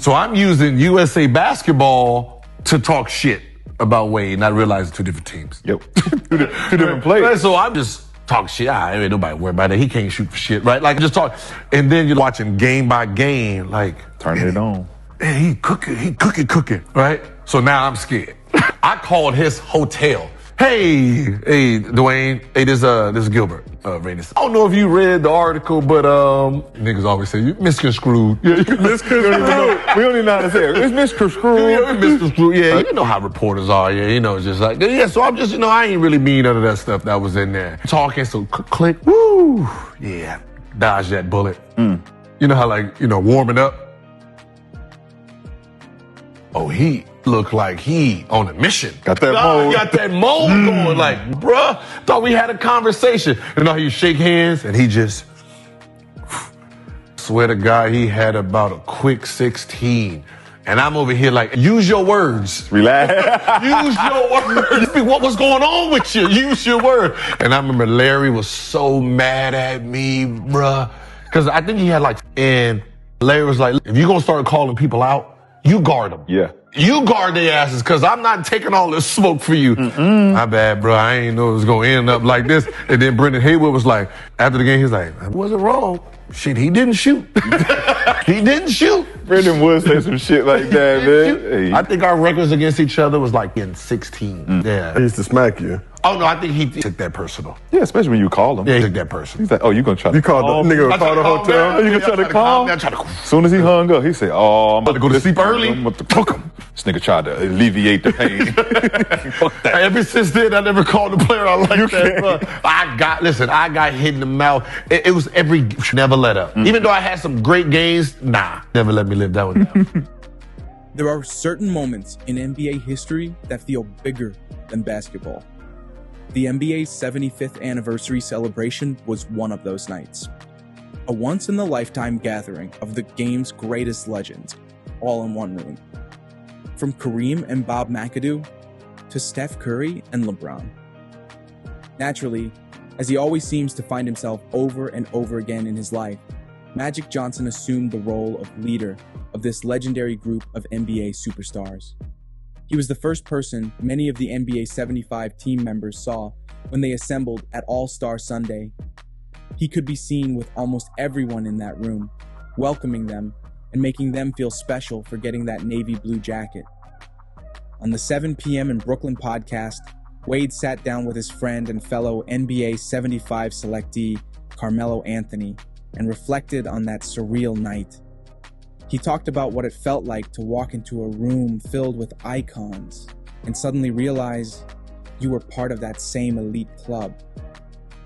So I'm using USA Basketball to talk shit about Wade, and I realize it's two different teams. Yep. two different players. Right, so I'm just talk shit. Ain't nobody worry about it. He can't shoot for shit, right? Like, just talk. And then you're watching game by game, like. Turning it on. Man, he cooking, right? So now I'm scared. I called his hotel. Hey, Dwayne. Hey, this is Gilbert. Reynes. I don't know if you read the article, but niggas always say you misconstrued. Yeah, you misconstrued. We don't even know how to say it. It's misconstrued. Yeah, misconstrued. Yeah, you know how reporters are. Yeah, just like So I'm just, I ain't really mean none of that stuff that was in there. Talking, so click. Woo. Yeah, dodge that bullet. You know how warming up. Oh, he looked like he on a mission. Got that mode. Got that mode going. Like, bruh, thought we had a conversation. And now you shake hands and he just, swear to God, he had about a quick 16. And I'm over here like, use your words. Relax. Use your words. What was going on with you? Use your word. And I remember Larry was so mad at me, bruh. Because I think he had and Larry was like, if you're going to start calling people out, you guard them. Yeah. You guard their asses, because I'm not taking all this smoke for you. My bad, bro. I ain't know it was going to end up like this. And then Brendan Haywood was like, after the game, he was like, I wasn't wrong. Shit, he didn't shoot. He didn't shoot. Brendan would say some shit like that, man. Hey. I think our records against each other was in 16. Yeah. He used to smack you. Oh, no, I think he took that personal. Yeah, especially when you call him. Yeah, he took that personal. He's like, oh, you going to try to call? The nigga called the hotel. You going to try to call? As soon as he hung up, he said, oh, I'm about to go to sleep early. I'm about to cook him. This nigga tried to alleviate the pain. Fuck that. Ever since then, I never called a player out like that. Bro. I got hit in the mouth. It was never let up. Even though I had some great games, never let me live that one down. There are certain moments in NBA history that feel bigger than basketball. The NBA's 75th anniversary celebration was one of those nights. A once-in-a-lifetime gathering of the game's greatest legends, all in one room. From Kareem and Bob McAdoo to Steph Curry and LeBron. Naturally, as he always seems to find himself over and over again in his life, Magic Johnson assumed the role of leader of this legendary group of NBA superstars. He was the first person many of the NBA 75 team members saw when they assembled at All-Star Sunday. He could be seen with almost everyone in that room, welcoming them and making them feel special for getting that navy blue jacket. On the 7 p.m. in Brooklyn podcast, Wade sat down with his friend and fellow NBA 75 selectee, Carmelo Anthony, and reflected on that surreal night. He talked about what it felt like to walk into a room filled with icons and suddenly realize you were part of that same elite club.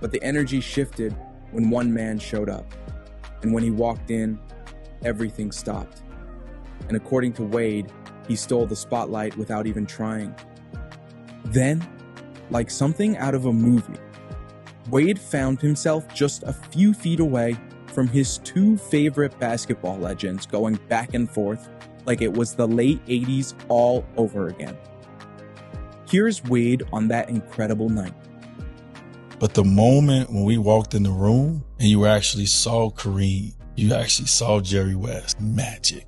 But the energy shifted when one man showed up. And when he walked in, everything stopped. And according to Wade, he stole the spotlight without even trying. Then, like something out of a movie, Wade found himself just a few feet away from his two favorite basketball legends going back and forth like it was the late 80s all over again. Here's Wade on that incredible night. But the moment when we walked in the room and you actually saw Kareem, you actually saw Jerry West, Magic.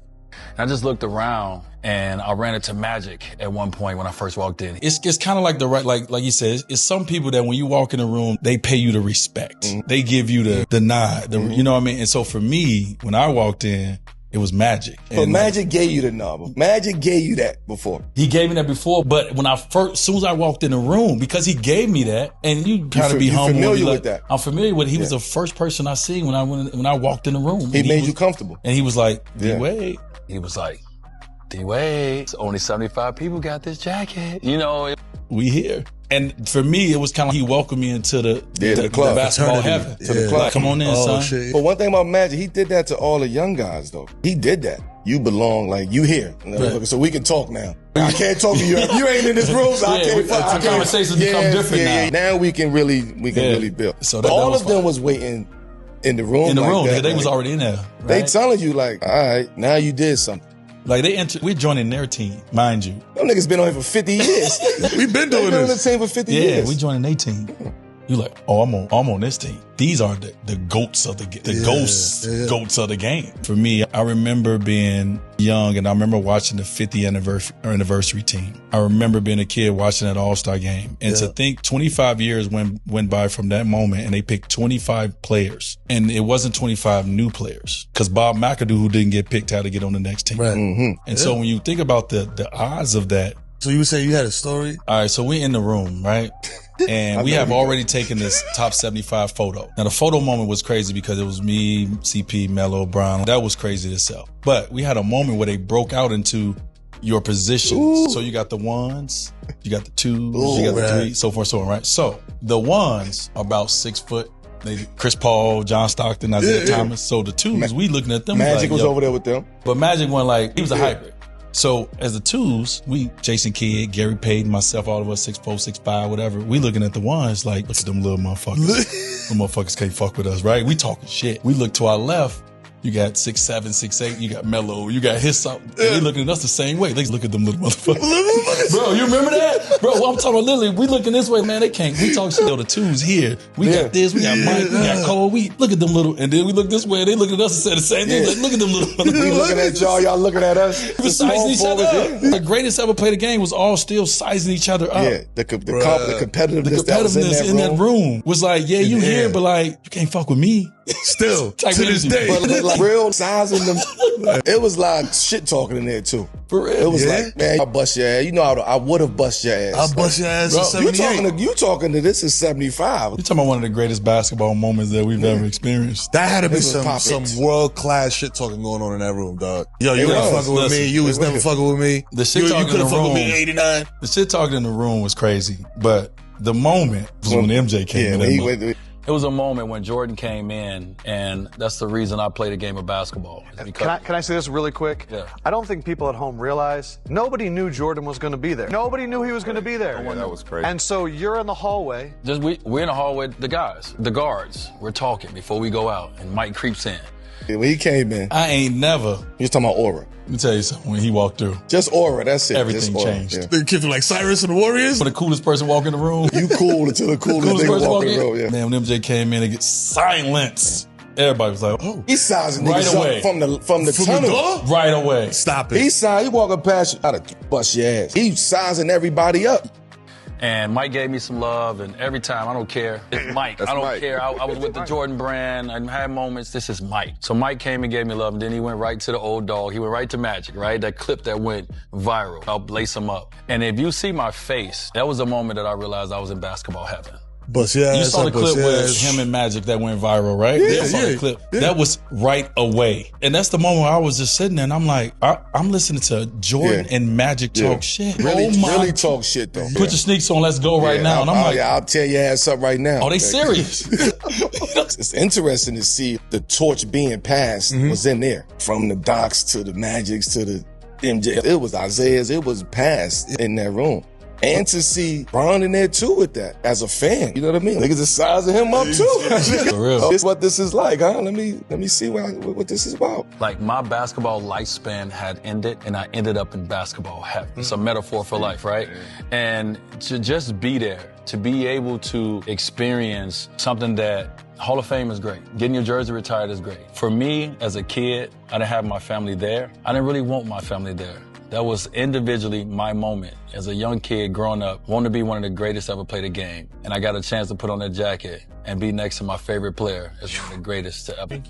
I just looked around and I ran into Magic at one point when I first walked in. It's kind of like like you said, it's some people that when you walk in the room, they pay you the respect. Mm-hmm. They give you the nod, you know what I mean? And so for me, when I walked in, It was Magic. But Magic gave you the number. Magic gave you that before. He gave me that before, but when as soon as I walked in the room, because he gave me that, and you kind of be humble. Familiar with that? I'm familiar with it. He was the first person I seen when I walked in the room. He made you comfortable. And he was like, D-Wade. He was like, D-Wade, only 75 people got this jacket. You know. We here. And for me, it was kind of like he welcomed me into the club. The basketball heaven. To the club. Like, come on in, son. Shit. But one thing about Magic, he did that to all the young guys, though. He did that. You belong, like, you here. Right. So we can talk now. I can't talk to you. You ain't in this room, so I can't fuck. The conversations become different now. Now we can really build. So but all of them was waiting in the room. In the like room, that, they was already in there. Right? They telling you, like, all right, now you did something. Like we're joining their team, mind you. Them niggas been on here for 50 years. We've been doing this. On the this. team for 50 years. Yeah, we joining their team. You like, oh, I'm on this team. These are the goats of the goats of the game. For me, I remember being young, and I remember watching the 50th anniversary team. I remember being a kid watching that All-Star game, and to think 25 years went by from that moment, and they picked 25 players, and it wasn't 25 new players, because Bob McAdoo, who didn't get picked, had to get on the next team. Right. Mm-hmm. And so when you think about the odds of that. So you would say you had a story? All right, so we in the room, right? And we have already taken this top 75 photo. Now, the photo moment was crazy because it was me, CP, Melo, Brown. That was crazy itself. But we had a moment where they broke out into your positions. Ooh. So you got the ones, you got the twos, you got the threes, so forth, so on, right? So the ones are about 6 foot. Chris Paul, John Stockton, Isaiah Thomas. So the twos, we looking at them. Magic was over there with them. But Magic went like, he was a hybrid. So as the twos, Jason Kidd, Gary Payton, myself, all of us, 6'4", 6'5", whatever, we looking at the ones like, look at them little motherfuckers. Them motherfuckers can't fuck with us, right? We talking shit. We look to our left, you got 6'7", 6'8", you got Melo, you got his something. They looking at us the same way. Let's look at them little motherfuckers. Bro, you remember that? Bro, I'm talking about literally, we looking this way, man, they can't. We talk shit. The twos here. We got this, we got Mike, we got Cole. We look at them little, and then we look this way, and they look at us and say the same thing. Like, look at them little motherfuckers. We looking at y'all looking at us. We sizing each other up. The greatest ever played a game was all still sizing each other up. Yeah, the competitiveness in that room was like, yeah, you here, but like, you can't fuck with me. Still, to this day. But like real sizing them, it was like shit talking in there too. For real. It was like, man, I'll bust your ass. You know, I would have bust your ass. I'll bust your ass in 78. You talking to this is 75. You're talking about one of the greatest basketball moments that we've ever experienced. That had to be some world-class shit talking going on in that room, dog. Yo, you wasn't fucking with me. You was never fucking with me. The shit talking in the room. With me in 89. The shit talking in the room was crazy. But the moment was when MJ came in. It was a moment when Jordan came in, and that's the reason I played a game of basketball. Can I say this really quick? Yeah. I don't think people at home realize nobody knew Jordan was going to be there. Nobody knew he was going to be there. Yeah, that was crazy. And so you're in the hallway. We're in the hallway, the guards. We're talking before we go out, and Mike creeps in. When he came in, I ain't never. You're talking about aura. Let me tell you something. When he walked through, just aura. That's it. Everything changed. Yeah. The kid like Cyrus and the Warriors. For the coolest person walk in the room. You cool until the coolest nigga walk in the room. Yeah. Man, when MJ came in, it gets silence. Everybody was like, "Oh." He's sizing right away from the tunnel. The right away. Stop it. He walking past you, I'd bust your ass. He's sizing everybody up. And Mike gave me some love, and every time, I don't care. It's Mike. I don't care. I was with the Jordan brand. I had moments. This is Mike. So Mike came and gave me love, and then he went right to the old dog. He went right to Magic, right? That clip that went viral. I'll lace him up. And if you see my face, that was the moment that I realized I was in basketball heaven. Bust your ass. You saw the clip with him and Magic that went viral, right? Yeah, I saw the clip. Yeah. That was right away. And that's the moment where I was just sitting there and I'm like, I'm listening to Jordan and Magic talk shit. Really talk shit though. Put your sneaks on, let's go right now. And I'm like, I'll tear your ass up right now. Oh, they serious? It's interesting to see the torch being passed was in there. From the Docs to the Magics to the MJ. It was Isaiah's. It was passed in that room. And to see Brown in there too with that as a fan, you know what I mean? Niggas are sizing him up too. For real. It's what this is like, huh? Let me see what this is about. Like my basketball lifespan had ended, and I ended up in basketball heaven. It's a metaphor for life, right? And to just be there, to be able to experience something that Hall of Fame is great. Getting your jersey retired is great. For me, as a kid, I didn't have my family there. I didn't really want my family there. That was individually my moment. As a young kid growing up, wanted to be one of the greatest ever played a game. And I got a chance to put on that jacket and be next to my favorite player as one of the greatest to ever.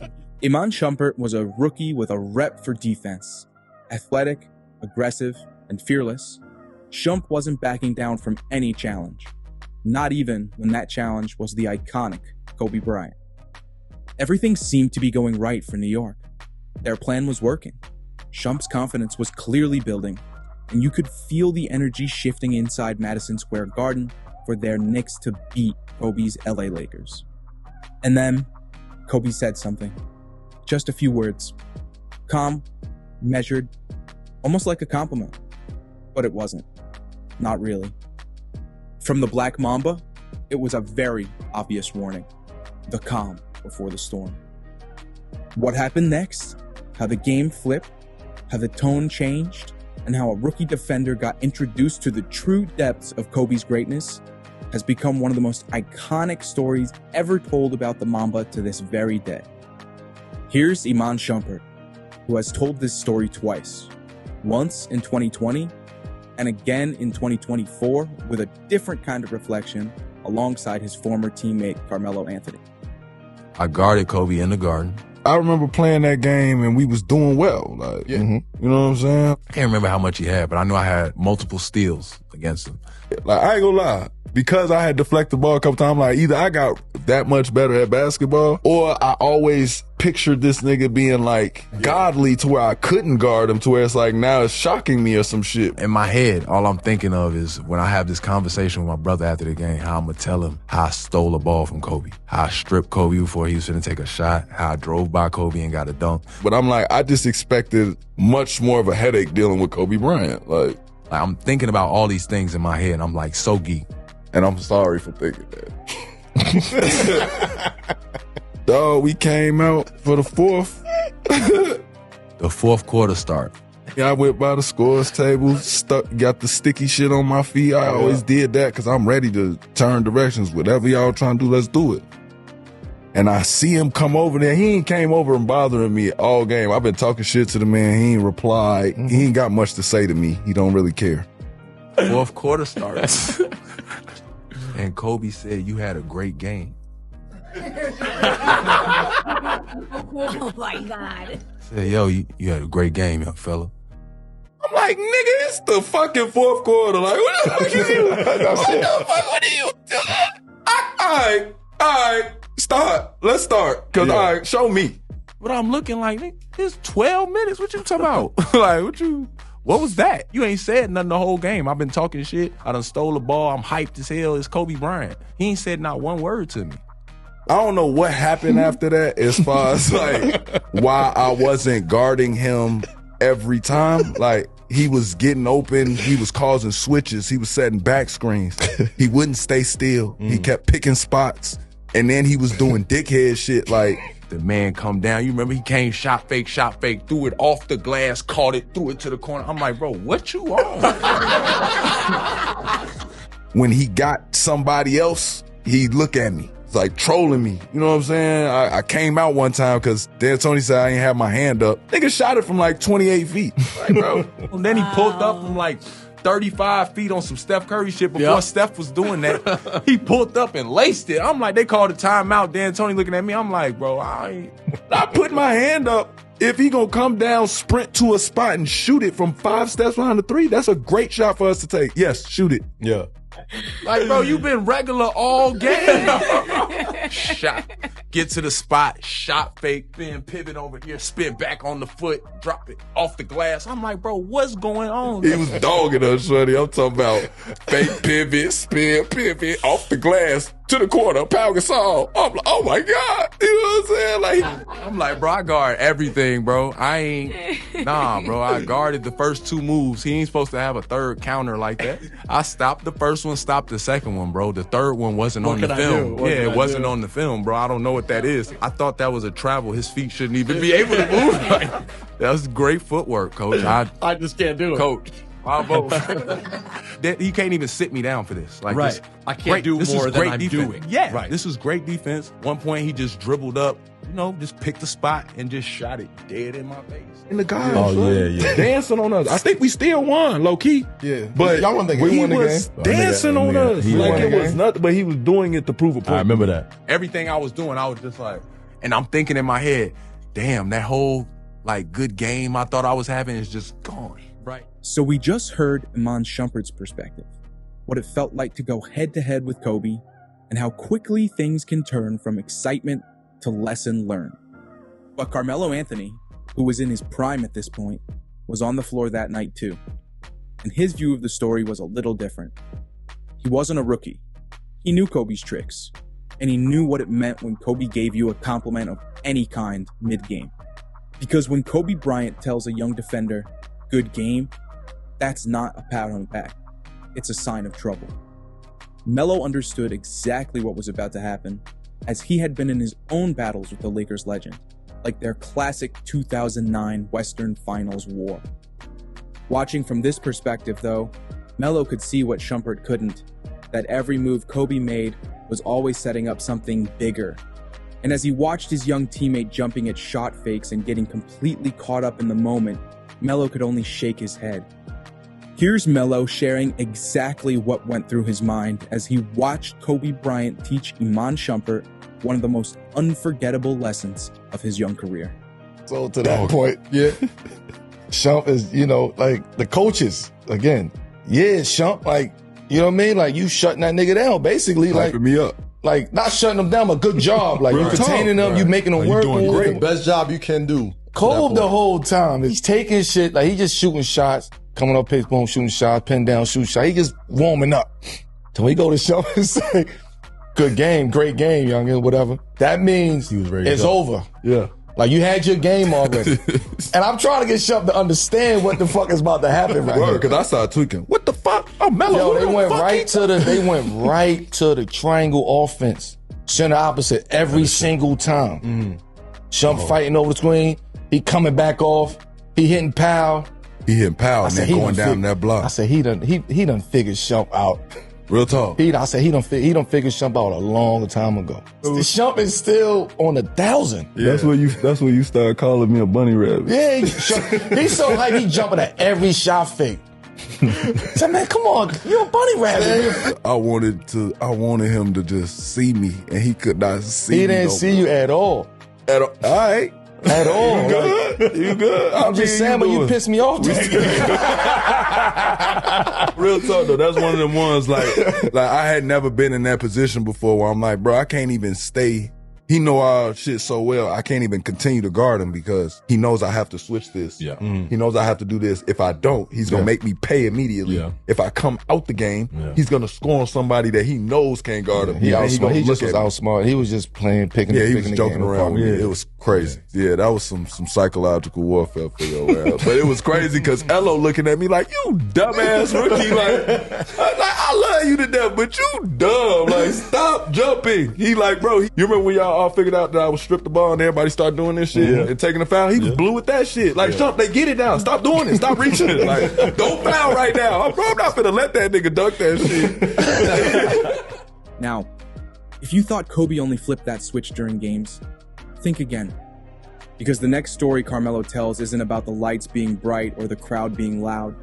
Iman Shumpert was a rookie with a rep for defense. Athletic, aggressive, and fearless, Shump wasn't backing down from any challenge. Not even when that challenge was the iconic Kobe Bryant. Everything seemed to be going right for New York. Their plan was working. Shump's confidence was clearly building, and you could feel the energy shifting inside Madison Square Garden for their Knicks to beat Kobe's LA Lakers. And then, Kobe said something. Just a few words. Calm, measured, almost like a compliment. But it wasn't. Not really. From the Black Mamba, it was a very obvious warning. The calm before the storm. What happened next, how the game flipped, how the tone changed, and how a rookie defender got introduced to the true depths of Kobe's greatness has become one of the most iconic stories ever told about the Mamba to this very day. Here's Iman Shumpert, who has told this story twice. Once in 2020, and again in 2024 with a different kind of reflection alongside his former teammate Carmelo Anthony. I guarded Kobe in the Garden. I remember playing that game and we was doing well. Like, you know what I'm saying? I can't remember how much he had, but I know I had multiple steals against him. Like, I ain't gonna lie. Because I had deflected the ball a couple times, like either I got that much better at basketball or I always pictured this nigga being like godly to where I couldn't guard him to where it's like now it's shocking me or some shit. In my head, all I'm thinking of is when I have this conversation with my brother after the game, how I'm gonna tell him how I stole a ball from Kobe, how I stripped Kobe before he was gonna take a shot, how I drove by Kobe and got a dunk. But I'm like, I just expected much more of a headache dealing with Kobe Bryant. Like I'm thinking about all these things in my head and I'm like so geek. And I'm sorry for thinking that. Dog, we came out for the fourth. The fourth quarter start. I went by the scores table, got the sticky shit on my feet. I always did that because I'm ready to turn directions. Whatever y'all trying to do, let's do it. And I see him come over there. He ain't came over and bothering me all game. I've been talking shit to the man. He ain't replied. He ain't got much to say to me. He don't really care. Fourth quarter starts. And Kobe said, you had a great game. Oh my God. Said, yo, you had a great game, young fella. I'm like, nigga, it's the fucking fourth quarter. Like, what the fuck is you? What are you doing? All right, start. Let's start. Cause all right, show me. But I'm looking like, nigga, it's 12 minutes. What you talking about? Like, what was that? You ain't said nothing the whole game. I've been talking shit. I done stole the ball. I'm hyped as hell. It's Kobe Bryant. He ain't said not one word to me. I don't know what happened after that as far as like why I wasn't guarding him every time. Like he was getting open. He was causing switches. He was setting back screens. He wouldn't stay still. He kept picking spots. And then he was doing dickhead shit like, the man come down. You remember he came shot fake, threw it off the glass, caught it, threw it to the corner. I'm like, bro, what you on? When he got somebody else, he'd look at me. It's like trolling me. You know what I'm saying? I came out one time because D'Antoni said I ain't have my hand up. Nigga shot it from like 28 feet. Like, bro. And then he pulled up from like 35 feet on some Steph Curry shit before Steph was doing that. He pulled up and laced it. I'm like, they called a timeout. D'Antoni looking at me. I'm like, bro, I put my hand up. If he gonna come down, sprint to a spot and shoot it from 5 steps behind the 3, that's a great shot for us to take. Yes, shoot it. Yeah. Like, bro, you been regular all game. Shot. Get to the spot, shot fake, then pivot over here, spin back on the foot, drop it off the glass. I'm like, bro, what's going on? He was dogging us, shorty. I'm talking about fake pivot, spin, pivot, off the glass, to the corner, Pau Gasol. I'm like, oh my God. You know what I'm saying? Like, I'm like, bro, I guard everything, bro. Nah, bro, I guarded the first 2 moves. He ain't supposed to have a third counter like that. I stopped the first one, stopped the second one, bro. The third one wasn't on the film. Yeah, it wasn't on the film, bro. I don't know what that is. I thought that was a travel. His feet shouldn't even be able to move. Like, that was great footwork, coach. I just can't do it. Coach. He can't even sit me down for this. Like, right. I can't do more than I'm doing. Yeah, right. This was great defense. One point, he just dribbled up, just picked the spot and just shot it dead in my face. And the guy dancing on us. I think we still won, low key. Yeah. But y'all won the game. He was dancing on us. Like it was nothing, but he was doing it to prove a point. I remember that. Everything I was doing, I was just like, and I'm thinking in my head, damn, that whole like good game I thought I was having is just gone. Right. So we just heard Iman Shumpert's perspective, what it felt like to go head-to-head with Kobe, and how quickly things can turn from excitement to lesson learned. But Carmelo Anthony, who was in his prime at this point, was on the floor that night too. And his view of the story was a little different. He wasn't a rookie. He knew Kobe's tricks, and he knew what it meant when Kobe gave you a compliment of any kind mid-game. Because when Kobe Bryant tells a young defender, "Good game," that's not a pat on the back. It's a sign of trouble. Melo understood exactly what was about to happen, as he had been in his own battles with the Lakers legend, like their classic 2009 Western Finals war. Watching from this perspective, though, Melo could see what Shumpert couldn't, that every move Kobe made was always setting up something bigger. And as he watched his young teammate jumping at shot fakes and getting completely caught up in the moment, Melo could only shake his head. Here's Melo sharing exactly what went through his mind as he watched Kobe Bryant teach Iman Shumpert one of the most unforgettable lessons of his young career. So to that point, yeah, Shump is, like the coaches, again, Shump, like, you know what I mean? Like, you shutting that nigga down, basically. Like, hyping me up. Like, not shutting them down, but good job. Like, you containing them, you making them work. Doing great. The best job you can do. Cold the whole time. He's taking shit, like, he just shooting shots, coming up pace, boom, shooting shots, pin down, shoot shot. He just warming up. So we go to Shump and say, good game, great game, youngin, whatever. That means it's over. Yeah. Like, you had your game already. And I'm trying to get Shump to understand what the fuck is about to happen right now. Because I started tweaking. What the fuck? Oh, Melo. Yo, they went right to the triangle offense. Center opposite every single time. Shump fighting over the screen. He coming back off. He hitting Powell. And then going down that block. I said, he done figured Shump out. Real talk. I said he done figured Shump out a long time ago. Shump is still on 1,000. Yeah. That's when you start calling me a bunny rabbit. Yeah, he's so hype. He jumping at every shot fake. I said, man, come on, you're a bunny rabbit. I wanted him to just see me, and he could not see me. He didn't see you at all. All right. At all. You good? You good? I'm just saying, but you pissed me off. Real talk though, that's one of them ones like I had never been in that position before where I'm like, bro, I can't even stay. He know our shit so well, I can't even continue to guard him because he knows I have to switch this. Yeah. He knows I have to do this. If I don't, he's gonna make me pay immediately. Yeah. If I come out the game, he's gonna score on somebody that he knows can't guard him. He just was outsmart. He was just playing, picking. Yeah, he was joking around with me. It was crazy. Yeah, that was some psychological warfare for your ass. But it was crazy because Elo looking at me like, you dumbass rookie. I love you to death, but you dumb. Like, stop jumping. He like, bro, you remember when y'all all figured out that I would strip the ball and everybody started doing this shit and taking a foul? He was blue with that shit. Like, Shump, they get it now. Stop doing it. Stop reaching it. Like, don't foul right now. I'm not finna let that nigga dunk that shit. Now, if you thought Kobe only flipped that switch during games, think again. Because the next story Carmelo tells isn't about the lights being bright or the crowd being loud.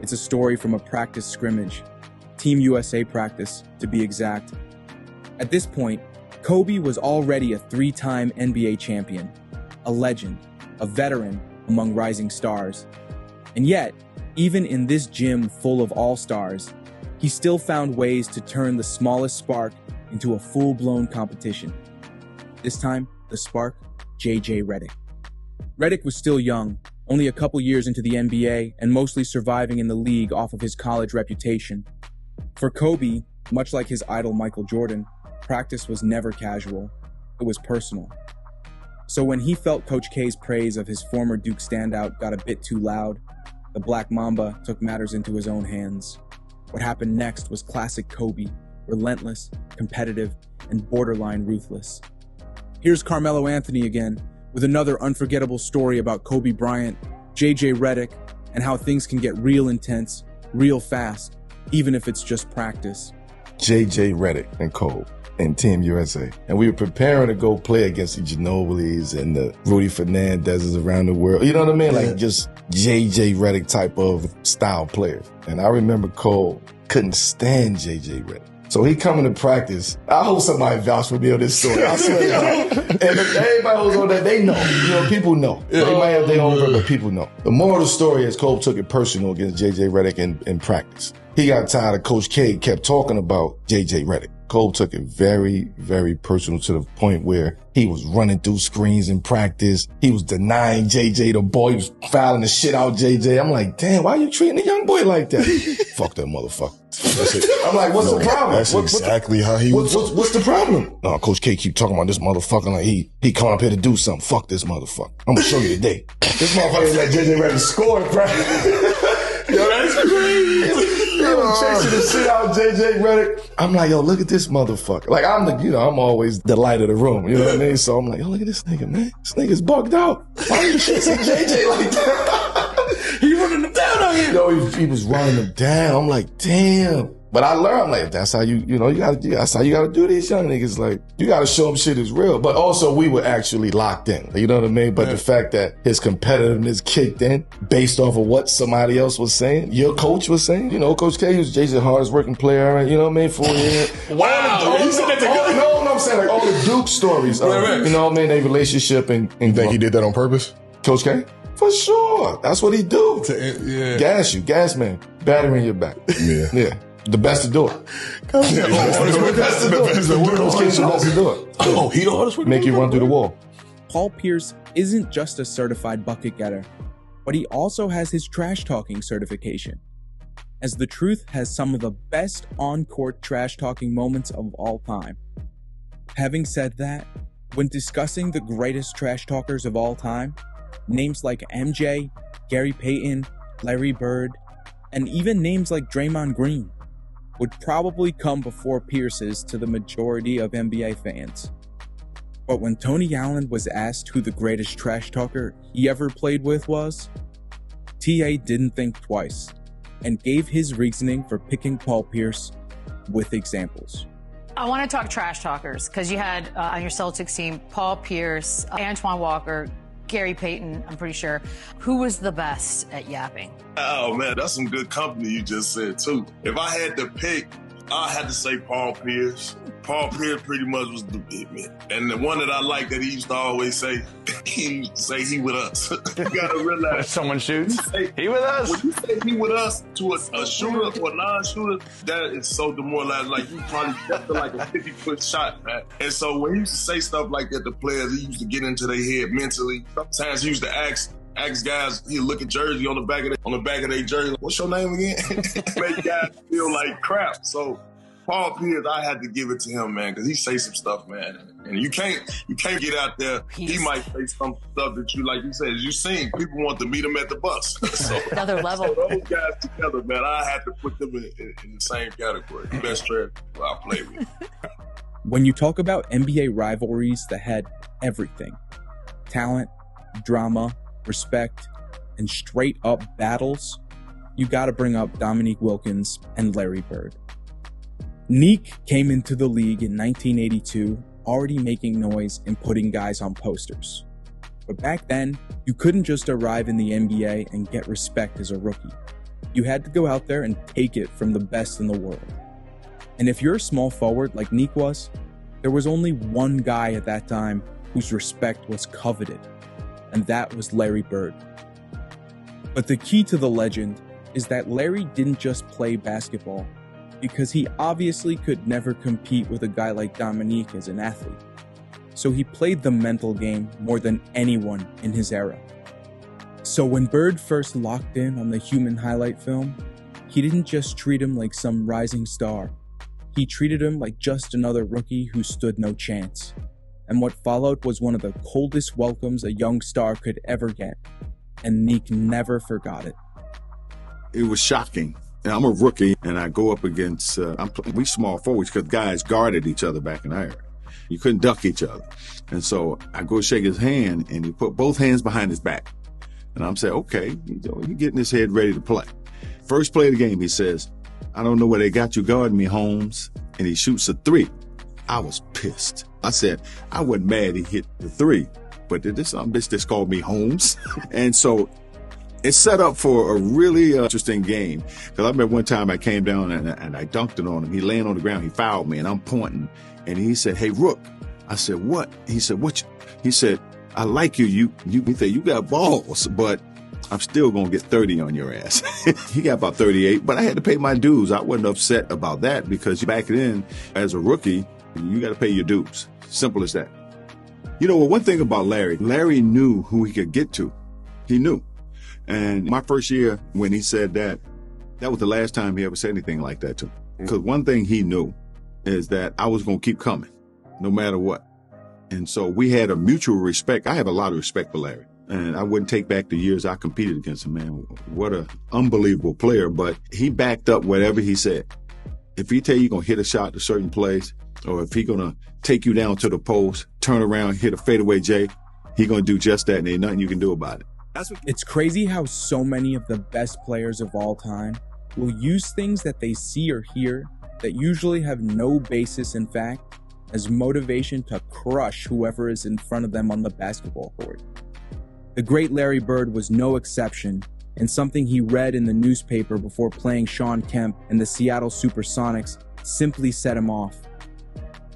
It's a story from a practice scrimmage. Team USA practice, to be exact. At this point, Kobe was already a 3-time NBA champion, a legend, a veteran among rising stars. And yet, even in this gym full of all-stars, he still found ways to turn the smallest spark into a full-blown competition. This time, the spark, J.J. Redick. Redick was still young, only a couple years into the NBA and mostly surviving in the league off of his college reputation. For Kobe, much like his idol Michael Jordan, practice was never casual. It was personal. So when he felt Coach K's praise of his former Duke standout got a bit too loud, the Black Mamba took matters into his own hands. What happened next was classic Kobe, relentless, competitive, and borderline ruthless. Here's Carmelo Anthony again, with another unforgettable story about Kobe Bryant, J.J. Redick, and how things can get real intense, real fast, even if it's just practice. J.J. Redick and Cole and Team USA. And we were preparing to go play against the Ginobilis and the Rudy Fernandezes around the world. You know what I mean? Like just J.J. Redick type of style player. And I remember Cole couldn't stand J.J. Redick. So he coming to practice. I hope somebody vouch for me on this story. I swear to God. And if everybody who's on that, they know. People know. They might have their own, but people know. The moral of the story is Kobe took it personal against J.J. Redick in practice. He got tired of Coach K kept talking about J.J. Redick. Kobe took it very, very personal to the point where he was running through screens in practice. He was denying JJ the ball. He was fouling the shit out JJ. I'm like, damn, why are you treating a young boy like that? Fuck that motherfucker. I'm like, what's the problem? That's exactly how he was. What's the problem? No, Coach K keep talking about this motherfucker like he come up here to do something. Fuck this motherfucker. I'm gonna show you today. This motherfucker let JJ Redick score in practice. Yo, that's crazy. Chasing the shit out of JJ Redick. I'm like, yo, look at this motherfucker. Like, I'm always the light of the room. You know what I mean? So I'm like, yo, look at this nigga, man. This nigga's bugged out. Why are you chasing JJ like that? He running him down out here. Yo, he was running him down. I'm like, damn. But I learned, I'm like, that's how that's how you gotta do these young niggas. Like, you gotta show them shit is real. But also, we were actually locked in. You know what I mean? But the fact that his competitiveness kicked in based off of what somebody else was saying, your coach was saying, Coach K was Jason's hardest working player, you know what I mean? 4 years. Wow. You said that together? No, I'm saying, like, all the Duke stories, you know what I mean? Their relationship and think he did that on purpose? Coach K? For sure. That's what he do. Gas you, gas man. Battery in your back. Yeah. The best to do it. The best to do it. Oh, he the hardest worker. Make you run through the wall. Paul Pierce isn't just a certified bucket getter, but he also has his trash talking certification, as the truth has some of the best on-court trash talking moments of all time. Having said that, when discussing the greatest trash talkers of all time, names like MJ, Gary Payton, Larry Bird, and even names like Draymond Green would probably come before Pierce's to the majority of NBA fans. But when Tony Allen was asked who the greatest trash talker he ever played with was, TA didn't think twice and gave his reasoning for picking Paul Pierce with examples. I want to talk trash talkers because you had on your Celtics team Paul Pierce, Antoine Walker, Gary Payton, I'm pretty sure. Who was the best at yapping? Oh, man, that's some good company you just said, too. If I had to pick, I had to say Paul Pierce. Paul Pierce pretty much was the big man. And the one that I like that he used to always say, he used to say he with us. You gotta realize. Someone shoots, he with us? When you say he with us to a shooter or a non-shooter, that is so demoralizing. Like, you probably just like a 50-foot shot, man. And so when he used to say stuff like that to players, he used to get into their head mentally. Sometimes he used to ask guys, he'd look at jersey on the back of their jersey. What's your name again? Make guys feel like crap. So Paul Pierce, I had to give it to him, man, because he say some stuff, man. And you can't get out there. He might say some stuff that you, like you said, as you seen, people want to meet him at the bus. So, another level. So those guys together, man, I had to put them in the same category. Best trash I played with. When you talk about NBA rivalries that had everything, talent, drama, respect, and straight up battles, you gotta bring up Dominique Wilkins and Larry Bird. Neek came into the league in 1982 already making noise and putting guys on posters. But back then, you couldn't just arrive in the NBA and get respect as a rookie. You had to go out there and take it from the best in the world. And if you're a small forward like Neek was, there was only one guy at that time whose respect was coveted, and that was Larry Bird. But the key to the legend is that Larry didn't just play basketball, because he obviously could never compete with a guy like Dominique as an athlete. So he played the mental game more than anyone in his era. So when Bird first locked in on the human highlight film, he didn't just treat him like some rising star. He treated him like just another rookie who stood no chance. And what followed was one of the coldest welcomes a young star could ever get. And Neek never forgot it. It was shocking. And I'm a rookie, and I go up against, we small forwards because guys guarded each other back in there. You couldn't duck each other. And so I go shake his hand, and he put both hands behind his back. And I'm saying, okay, you're getting his head ready to play. First play of the game, he says, I don't know where they got you guarding me, Holmes. And he shoots a three. I was pissed. I said, I wasn't mad he hit the three, but there's some bitch that's called me Holmes. And so It's set up for a really interesting game. Because I remember one time I came down and I dunked it on him. He laying on the ground. He fouled me, and I'm pointing. And he said, "Hey, Rook." I said, "What?" He said, "What?" He said, "I like you. You got balls, but I'm still going to get 30 on your ass." He got about 38, but I had to pay my dues. I wasn't upset about that because back then, as a rookie, you got to pay your dues. Simple as that. You know, one thing about Larry knew who he could get to. He knew. And my first year, when he said that was the last time he ever said anything like that to me. Because one thing he knew is that I was going to keep coming, no matter what. And so we had a mutual respect. I have a lot of respect for Larry. And I wouldn't take back the years I competed against him, man. What an unbelievable player. But he backed up whatever he said. If he tell you going to hit a shot to a certain place, or if he going to take you down to the post, turn around, hit a fadeaway J, he going to do just that, and ain't nothing you can do about it. It's crazy how so many of the best players of all time will use things that they see or hear that usually have no basis in fact as motivation to crush whoever is in front of them on the basketball court. The great Larry Bird was no exception, and something he read in the newspaper before playing Sean Kemp and the Seattle Supersonics simply set him off.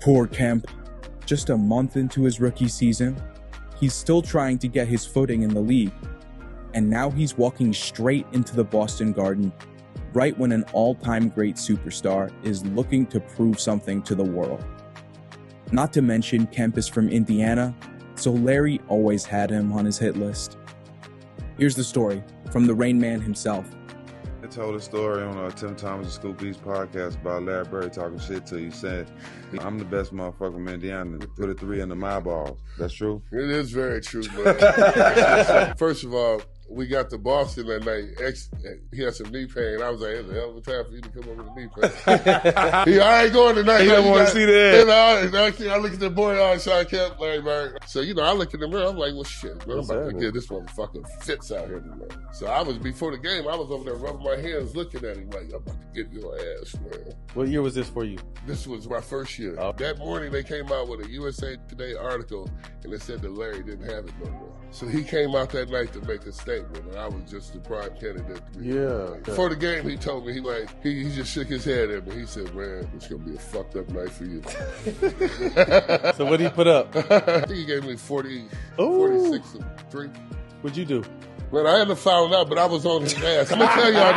Poor Kemp. Just a month into his rookie season, he's still trying to get his footing in the league. And now he's walking straight into the Boston Garden, right when an all-time great superstar is looking to prove something to the world. Not to mention Kemp is from Indiana, so Larry always had him on his hit list. Here's the story from the Rain Man himself. I told a story on Tim Thomas and Scoop East podcast about Larry Bird talking shit to you, saying, "I'm the best motherfucker from Indiana. Put a 3 under my balls." That's true? It is very true, man. First of all, we got to Boston that night. He had some knee pain. I was like, it's a hell of a time for you to come over to knee pain. I ain't going tonight. He don't want to see that. I look at the boy, Sean Kemp, Larry Bird. So, I look in the mirror, I'm like, well, shit, man, I'm about to get this motherfucker fits out here tonight. So before the game, I was over there rubbing my hands looking at him like, I'm about to get your ass, man. What year was this for you? This was my first year. That morning, they came out with a USA Today article, and it said that Larry didn't have it no more. So he came out that night to make a statement, and I was just the prime candidate to be. Yeah. Before the game, he told me, he just shook his head at me. He said, man, it's going to be a fucked up night for you. So what did he put up? I think he gave me 46 and 3. What'd you do? Man, I hadn't found out, but I was on his ass. I'm going to tell y'all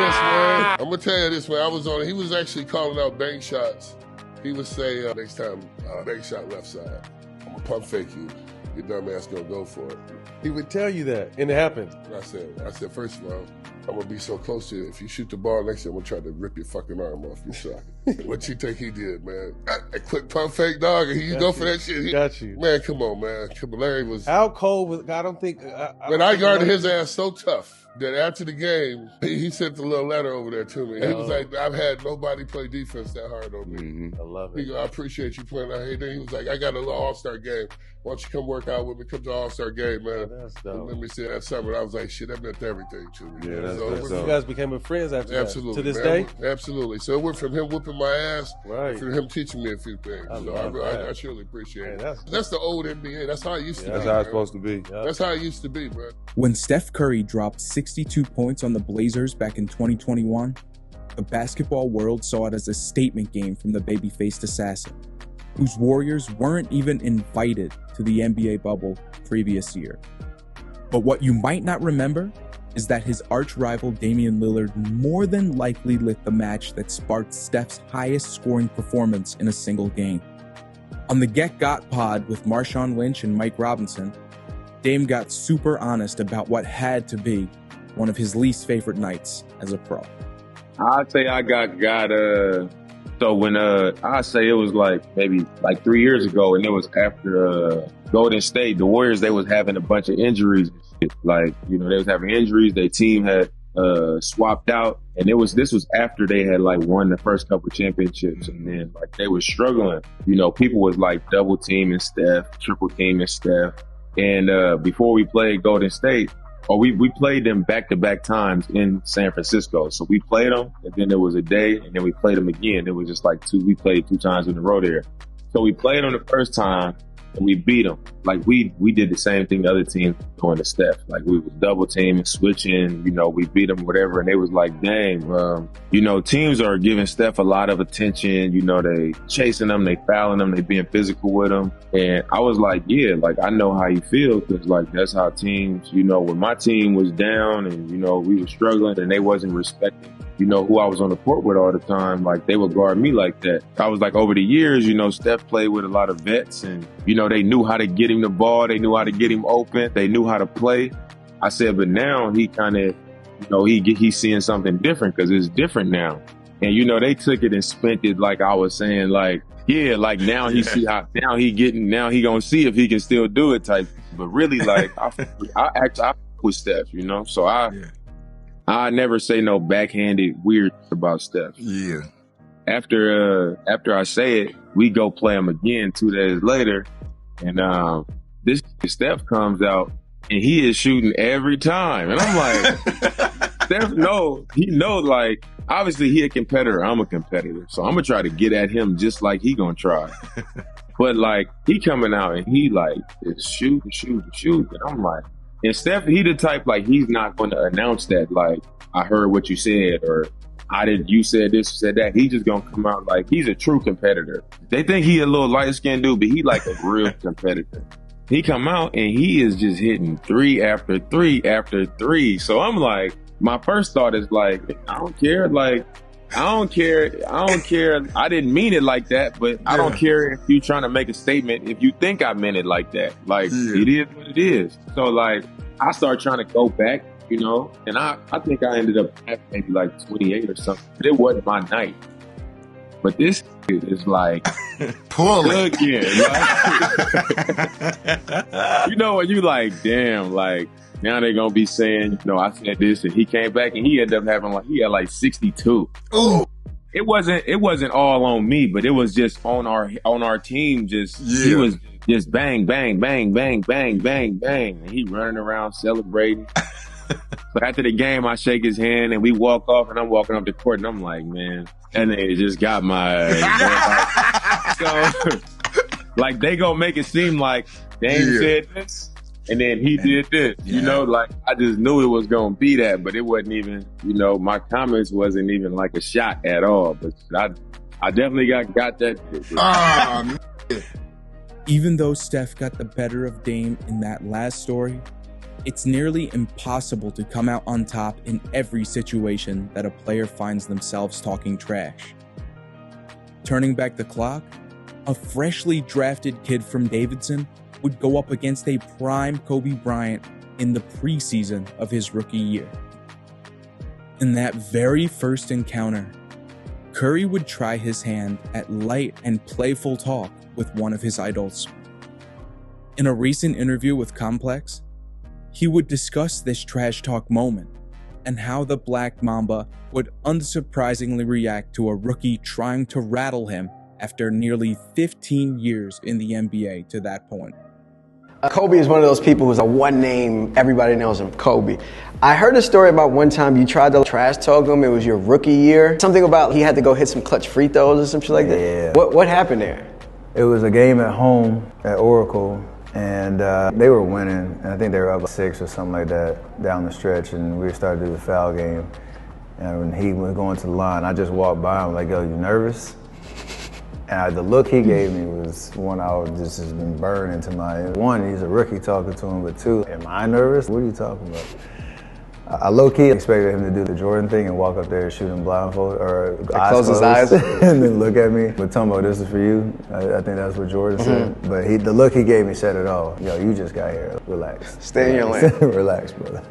this, man. I was on it. He was actually calling out bank shots. He would say, next time, bank shot left side. I'm going to pump fake you. Your dumb ass going to go for it. He would tell you that, and it happened. I said, first of all, I'm going to be so close to you. If you shoot the ball next year, I'm going to try to rip your fucking arm off your shot. What you think he did, man? A quick pump fake, dog, and he go for that shit. Got you. Man, come on, man. Larry was... How cold was... I don't think... I guarded his ass so tough that after the game, he sent a little letter over there to me. He was like, I've had nobody play defense that hard on me. Mm-hmm. I love it. He go, I appreciate you playing out here. Then he was like, I got a little All-Star game. Why don't you come work out with me? Come to All-Star game, man. That's dope. And let me see that summer. I was like, shit, that meant everything to me. Yeah, that's you guys became friends after absolutely, that. To this man. day? Absolutely. So it went from him whooping my ass to him teaching me a few things. I truly appreciate it. That's the old NBA. That's how it used to be. That's how it's supposed to be. That's how it used to be, man. When Steph Curry dropped 62 points on the Blazers back in 2021, the basketball world saw it as a statement game from the baby-faced assassin, whose Warriors weren't even invited to the NBA bubble previous year. But what you might not remember is that his arch-rival Damian Lillard more than likely lit the match that sparked Steph's highest scoring performance in a single game. On the Get Got pod with Marshawn Lynch and Mike Robinson, Dame got super honest about what had to be one of his least favorite nights as a pro. I'd say I got so when I say it was maybe 3 years ago, and it was after Golden State, the Warriors, they was having a bunch of injuries. They was having injuries. Their team had swapped out, and this was after they had won the first couple championships, and then they were struggling. People was double teaming Steph, triple teaming Steph, and before we played Golden State. We played them back-to-back times in San Francisco. So we played them, and then there was a day, and then we played them again. It was just we played 2 times in a row there. So we played them the first time, and we beat them. Like we did the same thing the other team doing to Steph. Like we was double teaming, switching, we beat them, whatever. And they was like, dang, teams are giving Steph a lot of attention. They chasing them, they fouling them, they being physical with them. And I was like, yeah, like I know how you feel, because like that's how teams, when my team was down and, we were struggling and they wasn't respecting who I was on the court with all the time, like they would guard me like that. I was like, over the years, Steph played with a lot of vets and, they knew how to get him the ball. They knew how to get him open. They knew how to play. I said, but now he kind of, he's seeing something different because it's different now. And, they took it and spent it like I was saying, like, yeah, like now he see how, now he gonna see if he can still do it type. But really, like, I with Steph, so I never say no backhanded weird about Steph. Yeah. After I say it, we go play him again 2 days later, and this Steph comes out and he is shooting every time, and I'm like, Steph, he knows, like, obviously he a competitor, I'm a competitor, so I'm gonna try to get at him just like he gonna try. But like he coming out and he like is shooting, and I'm like. And Steph, he the type, like, he's not going to announce that, like, I heard what you said, or you said this, said that. He's just going to come out like he's a true competitor. They think he a little light-skinned dude, but he like a real competitor. He come out and he is just hitting 3 after 3 after 3. So I'm like, my first thought is like, I don't care. Like, I don't care. I didn't mean it like that, but I don't care if you trying to make a statement if you think I meant it like that. Like, it is what it is. So, like, I started trying to go back, and I think I ended up at maybe like 28 or something. But it wasn't my night. But this is like, pull it again. Like, when you like, damn, like, now they're going to be saying, I said this, and he came back and he ended up having he had like 62. Ooh. It wasn't all on me, but it was just on our team. He was just bang, bang, bang, bang, bang, bang, bang. And he running around celebrating. But after the game, I shake his hand and we walk off, and I'm walking up the court and I'm like, man, and they just got my so like they gonna make it seem like Dame said this. And then he did this, like I just knew it was going to be that, but it wasn't even, my comments wasn't even like a shot at all. But I definitely got that. Even though Steph got the better of Dame in that last story, it's nearly impossible to come out on top in every situation that a player finds themselves talking trash. Turning back the clock, a freshly drafted kid from Davidson would go up against a prime Kobe Bryant in the preseason of his rookie year. In that very first encounter, Curry would try his hand at light and playful talk with one of his idols. In a recent interview with Complex, he would discuss this trash talk moment and how the Black Mamba would unsurprisingly react to a rookie trying to rattle him after nearly 15 years in the NBA to that point. Kobe is one of those people who's a one name, everybody knows him, Kobe. I heard a story about one time you tried to trash talk him, it was your rookie year. Something about he had to go hit some clutch free throws or some shit like that. Yeah. What happened there? It was a game at home at Oracle, and they were winning, and I think they were up 6 or something like that down the stretch, and we started to do the foul game. And when he was going to the line, I just walked by him like, yo, you nervous? And the look he gave me was one I was just has been burned into my, one, he's a rookie talking to him, but two, am I nervous? What are you talking about? I low-key expected him to do the Jordan thing and walk up there and shoot him blindfold, or close his eyes and then look at me. But Tumbo, this is for you. I think that's what Jordan said. But the look he gave me said it all. Yo, you just got here. Relax. Stay in your lane. Relax, brother.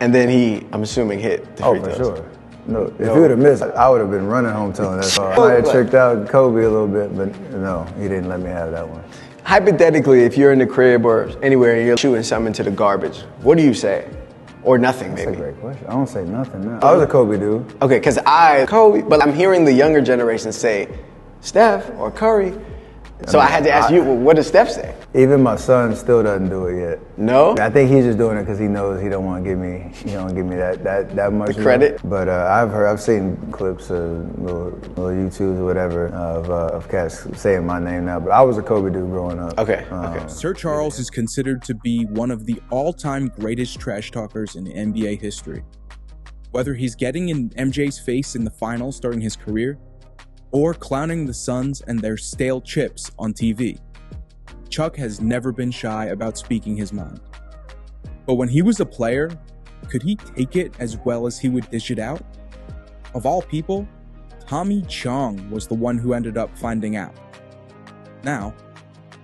And then he, I'm assuming, hit the free for throws. Sure. No, if he would have missed, I would have been running home telling that story. I had tricked out Kobe a little bit, but no, he didn't let me have that one. Hypothetically, if you're in the crib or anywhere and you're shooting something into the garbage, what do you say? Or nothing, maybe? That's a great question. I don't say nothing now. I was a Kobe dude. Okay, because Kobe, but I'm hearing the younger generation say Steph or Curry. So I had to ask you, well, what does Steph say? Even my son still doesn't do it yet. No? I think he's just doing it because he knows he don't want to give me, that much The credit? But I've seen clips of little YouTubes or whatever of cats saying my name now. But I was a Kobe dude growing up. Okay. Sir Charles is considered to be one of the all-time greatest trash talkers in NBA history. Whether he's getting in MJ's face in the finals during his career, or clowning the Suns and their stale chips on TV, Chuck has never been shy about speaking his mind. But when he was a player, could he take it as well as he would dish it out? Of all people, Tommy Chong was the one who ended up finding out. Now,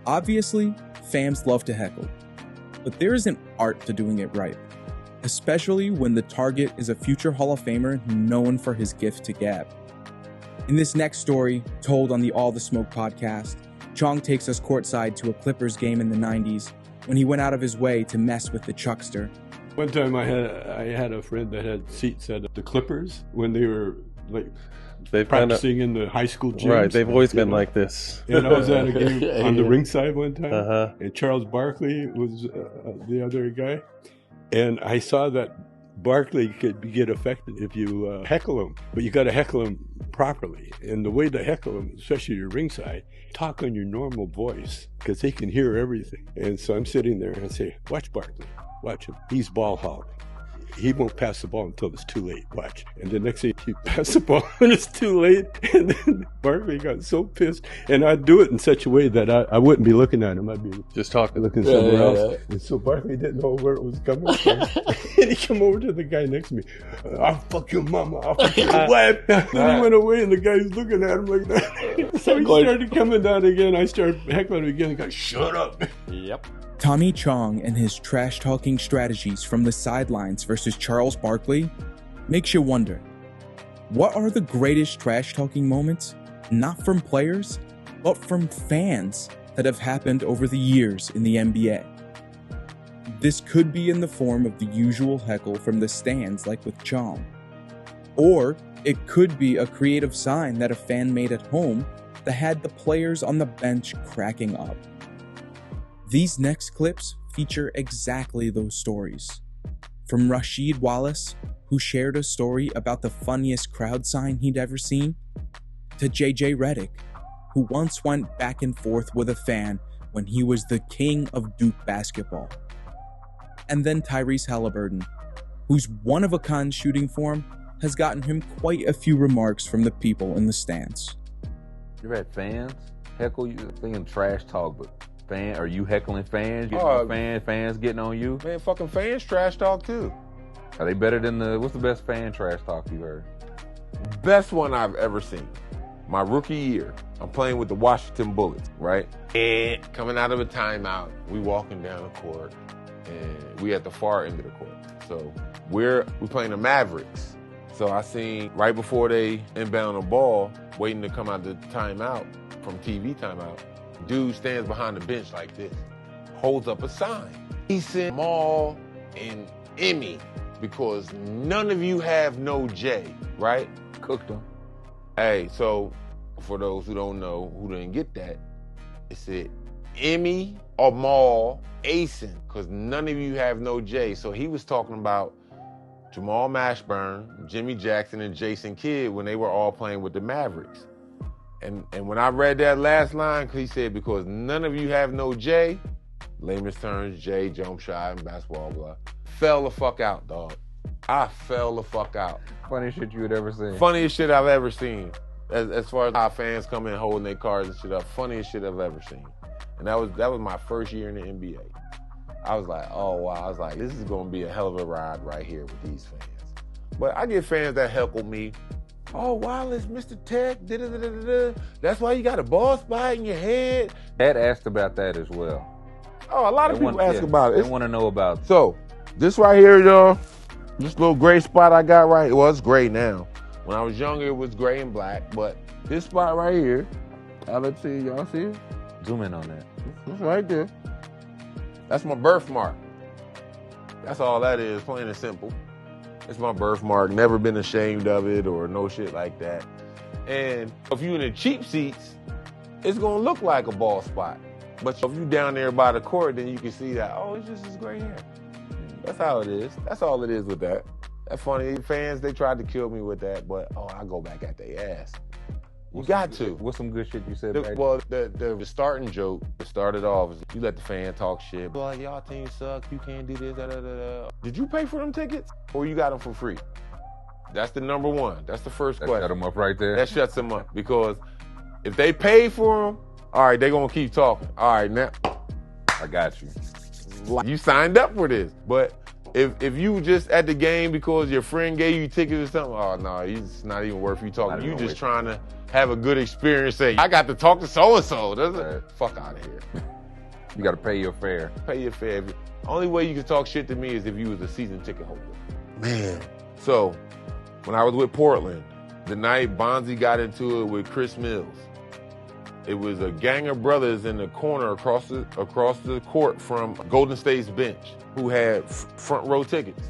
obviously, fans love to heckle, but there is an art to doing it right, especially when the target is a future Hall of Famer known for his gift to gab. In this next story, told on the All the Smoke podcast, Chong takes us courtside to a Clippers game in the 90s when he went out of his way to mess with the Chuckster. One time I had a friend that had seats at the Clippers when they were practicing in the high school gyms. Right, they've always been like this. And I was at a game on the ringside one time, and Charles Barkley was the other guy, and I saw that Barkley could get affected if you heckle him, but you got to heckle him properly. And the way to heckle him, especially your ringside, talk on your normal voice because they can hear everything. And so I'm sitting there and I say, "Watch Barkley, watch him. He's ball hog. He won't pass the ball until it's too late. Watch." And the next thing he passed the ball and it's too late. And then Barkley got so pissed. And I'd do it in such a way that I wouldn't be looking at him. I'd be just talking, looking somewhere else. And so Barkley didn't know where it was coming from. And he come over to the guy next to me. "I'll fuck your mama. I'll fuck your wife." And he went away and the guy's looking at him like that. So he started coming down again. I started heckling him again. The guy, "Shut up." Yep. Tommy Chong and his trash-talking strategies from the sidelines versus Charles Barkley makes you wonder, what are the greatest trash-talking moments, not from players, but from fans that have happened over the years in the NBA? This could be in the form of the usual heckle from the stands like with Chong. Or it could be a creative sign that a fan made at home that had the players on the bench cracking up. These next clips feature exactly those stories. From Rasheed Wallace, who shared a story about the funniest crowd sign he'd ever seen, to JJ Redick, who once went back and forth with a fan when he was the king of Duke basketball. And then Tyrese Halliburton, whose one-of-a-kind shooting form has gotten him quite a few remarks from the people in the stands. You had fans heckle you, thinking trash talk, but are you heckling fans? You know, fans getting on you? Man, fucking fans trash talk too. Are they better than what's the best fan trash talk you heard? Best one I've ever seen. My rookie year, I'm playing with the Washington Bullets, right? And coming out of a timeout, we walking down the court, and we at the far end of the court. So we're playing the Mavericks. So I seen right before they inbound the ball, waiting to come out the timeout from TV timeout, dude stands behind the bench like this, holds up a sign. He said, "Maul and Emmy, because none of you have no J," right? Cooked them. Hey, so for those who don't know, who didn't get that, it said Emmy or Maul Asen, because none of you have no J. So he was talking about Jamal Mashburn, Jimmy Jackson, and Jason Kidd when they were all playing with the Mavericks. And when I read that last line, he said, "Because none of you have no J," layman's terms, J, jump shot, and basketball, blah. Fell the fuck out, dog. I fell the fuck out. Funniest shit you had ever seen. Funniest shit I've ever seen. As far as how fans come in holding their cards and shit up, funniest shit I've ever seen. And that was my first year in the NBA. I was like, oh wow. I was like, this is gonna be a hell of a ride right here with these fans. But I get fans that heckle me. "Oh, Wallace, Mr. Tech, da-da-da-da-da. That's why you got a ball spot in your head." Ed asked about that as well. Oh, a lot of people ask about it. They want to know about it. So, this right here, y'all, this little gray spot I got right, well, it's gray now. When I was younger, it was gray and black, but this spot right here, let's see, y'all see it? Zoom in on that. It's right there. That's my birthmark. That's all that is, plain and simple. It's my birthmark, never been ashamed of it or no shit like that. And if you're in the cheap seats, it's gonna look like a ball spot. But if you down there by the court, then you can see that, oh, it's just his gray hair. That's how it is. That's all it is with that. That's funny. Fans, they tried to kill me with that, but I go back at their ass. You got to. What's some good shit you said back? Well, the starting joke that started off is you let the fan talk shit. Like, y'all team suck. You can't do this. Da, da, da, da. Did you pay for them tickets or you got them for free? That's the number one. That's the first question. Shut them up right there. That shuts them up because if they pay for them, all right, they gonna keep talking. All right, now I got you. You signed up for this, but if you just at the game because your friend gave you tickets or something, oh no, it's not even worth you talking. You just trying to have a good experience. Say, I got to talk to so and so. Doesn't fuck out of here. You got to pay your fare. Pay your fare. Only way you can talk shit to me is if you was a season ticket holder. Man. So when I was with Portland, the night Bonzi got into it with Chris Mills, it was a gang of brothers in the corner across the court from Golden State's bench who had front row tickets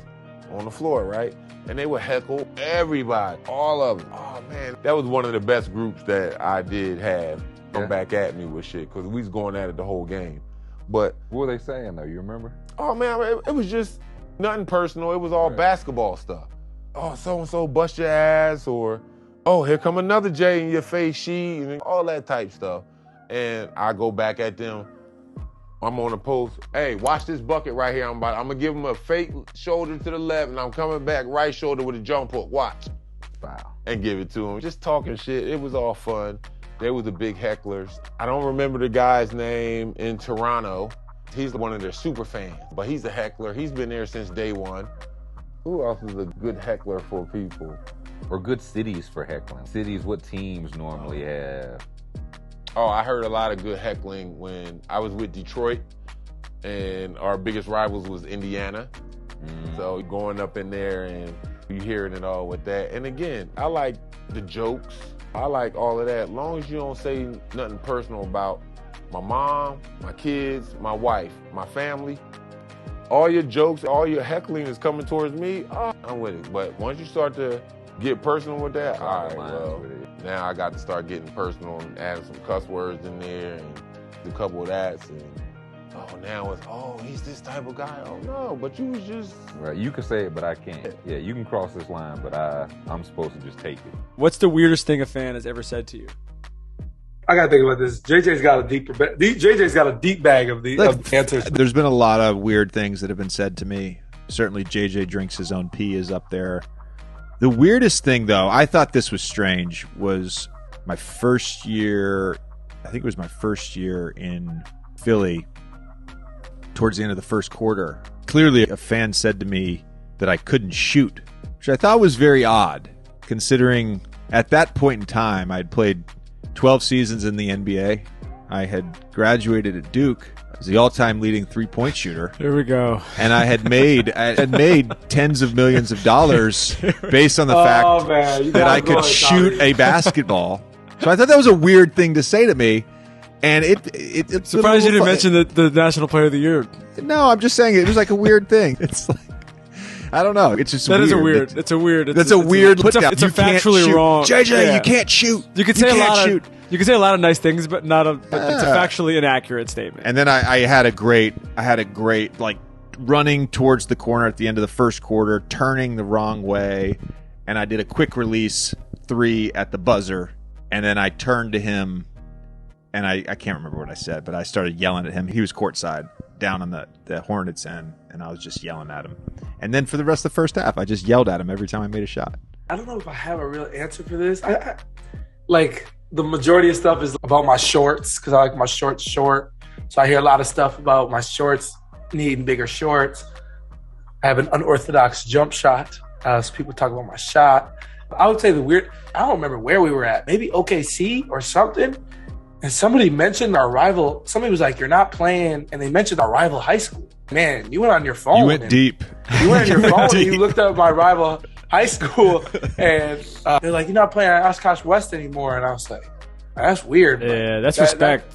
on the floor, right? And they would heckle everybody, all of them. Oh man, that was one of the best groups that I did have come back at me with shit, because we was going at it the whole game. But what were they saying though? You remember? Oh man, it was just nothing personal. It was all basketball stuff. Oh, so-and-so bust your ass, or oh, here come another J in your face, she, and all that type stuff. And I go back at them. I'm on the post. Hey, watch this bucket right here. I'm gonna give him a fake shoulder to the left, and I'm coming back right shoulder with a jump hook. Watch. Wow. And give it to him. Just talking shit. It was all fun. They were the big hecklers. I don't remember the guy's name in Toronto. He's one of their super fans, but he's a heckler. He's been there since day one. Who else is a good heckler for people? Or good cities for heckling? Cities, what teams normally have? Oh, I heard a lot of good heckling when I was with Detroit, and our biggest rivals was Indiana. So going up in there and you hearing it all with that. And again, I like the jokes. I like all of that. As long as you don't say nothing personal about my mom, my kids, my wife, my family, all your jokes, all your heckling is coming towards me, I'm with it. But once you start to get personal with that, all right, well, now I got to start getting personal and adding some cuss words in there and a couple of that. And now it's, he's this type of guy. Oh no, but you was just... Right, you can say it, but I can't. Yeah, you can cross this line, but I'm supposed to just take it. What's the weirdest thing a fan has ever said to you? I gotta think about this. JJ's got a deep bag of answers. There's been a lot of weird things that have been said to me. Certainly JJ drinks his own pee is up there. The weirdest thing, though, I thought this was strange, was my first year, I think it was my first year in Philly, towards the end of the first quarter. Clearly, a fan said to me that I couldn't shoot, which I thought was very odd, considering at that point in time, I had played 12 seasons in the NBA. I had graduated at Duke as the all-time leading three-point shooter. There we go. And I had made tens of millions of dollars based on the fact that I could shoot a basketball. So I thought that was a weird thing to say to me. And it's surprised you didn't mention the National Player of the Year. No, I'm just saying it was like a weird thing. It's like, I don't know. It's just that weird. Is a weird. It's a weird. That's a weird put down. It's a factually wrong. JJ, you can't shoot. You can say you can say a lot of nice things, but it's a factually inaccurate statement. And then I had a great like running towards the corner at the end of the first quarter, turning the wrong way, and I did a quick release 3 at the buzzer, and then I turned to him, and I can't remember what I said, but I started yelling at him. He was courtside, down on the Hornets end, and I was just yelling at him. And then for the rest of the first half, I just yelled at him every time I made a shot. I don't know if I have a real answer for this. I like the majority of stuff is about my shorts, because I like my shorts short. So I hear a lot of stuff about my shorts needing bigger shorts. I have an unorthodox jump shot. So people talk about my shot. I would say I don't remember where we were at, maybe OKC or something. And somebody mentioned our rival. Somebody was like, "You're not playing," and they mentioned our rival high school. Man, you went on your phone. You went deep. You went on your phone and you looked up my rival high school, and they're like, "You're not playing at Oshkosh West anymore." And I was like, "That's weird." Yeah, that's respect.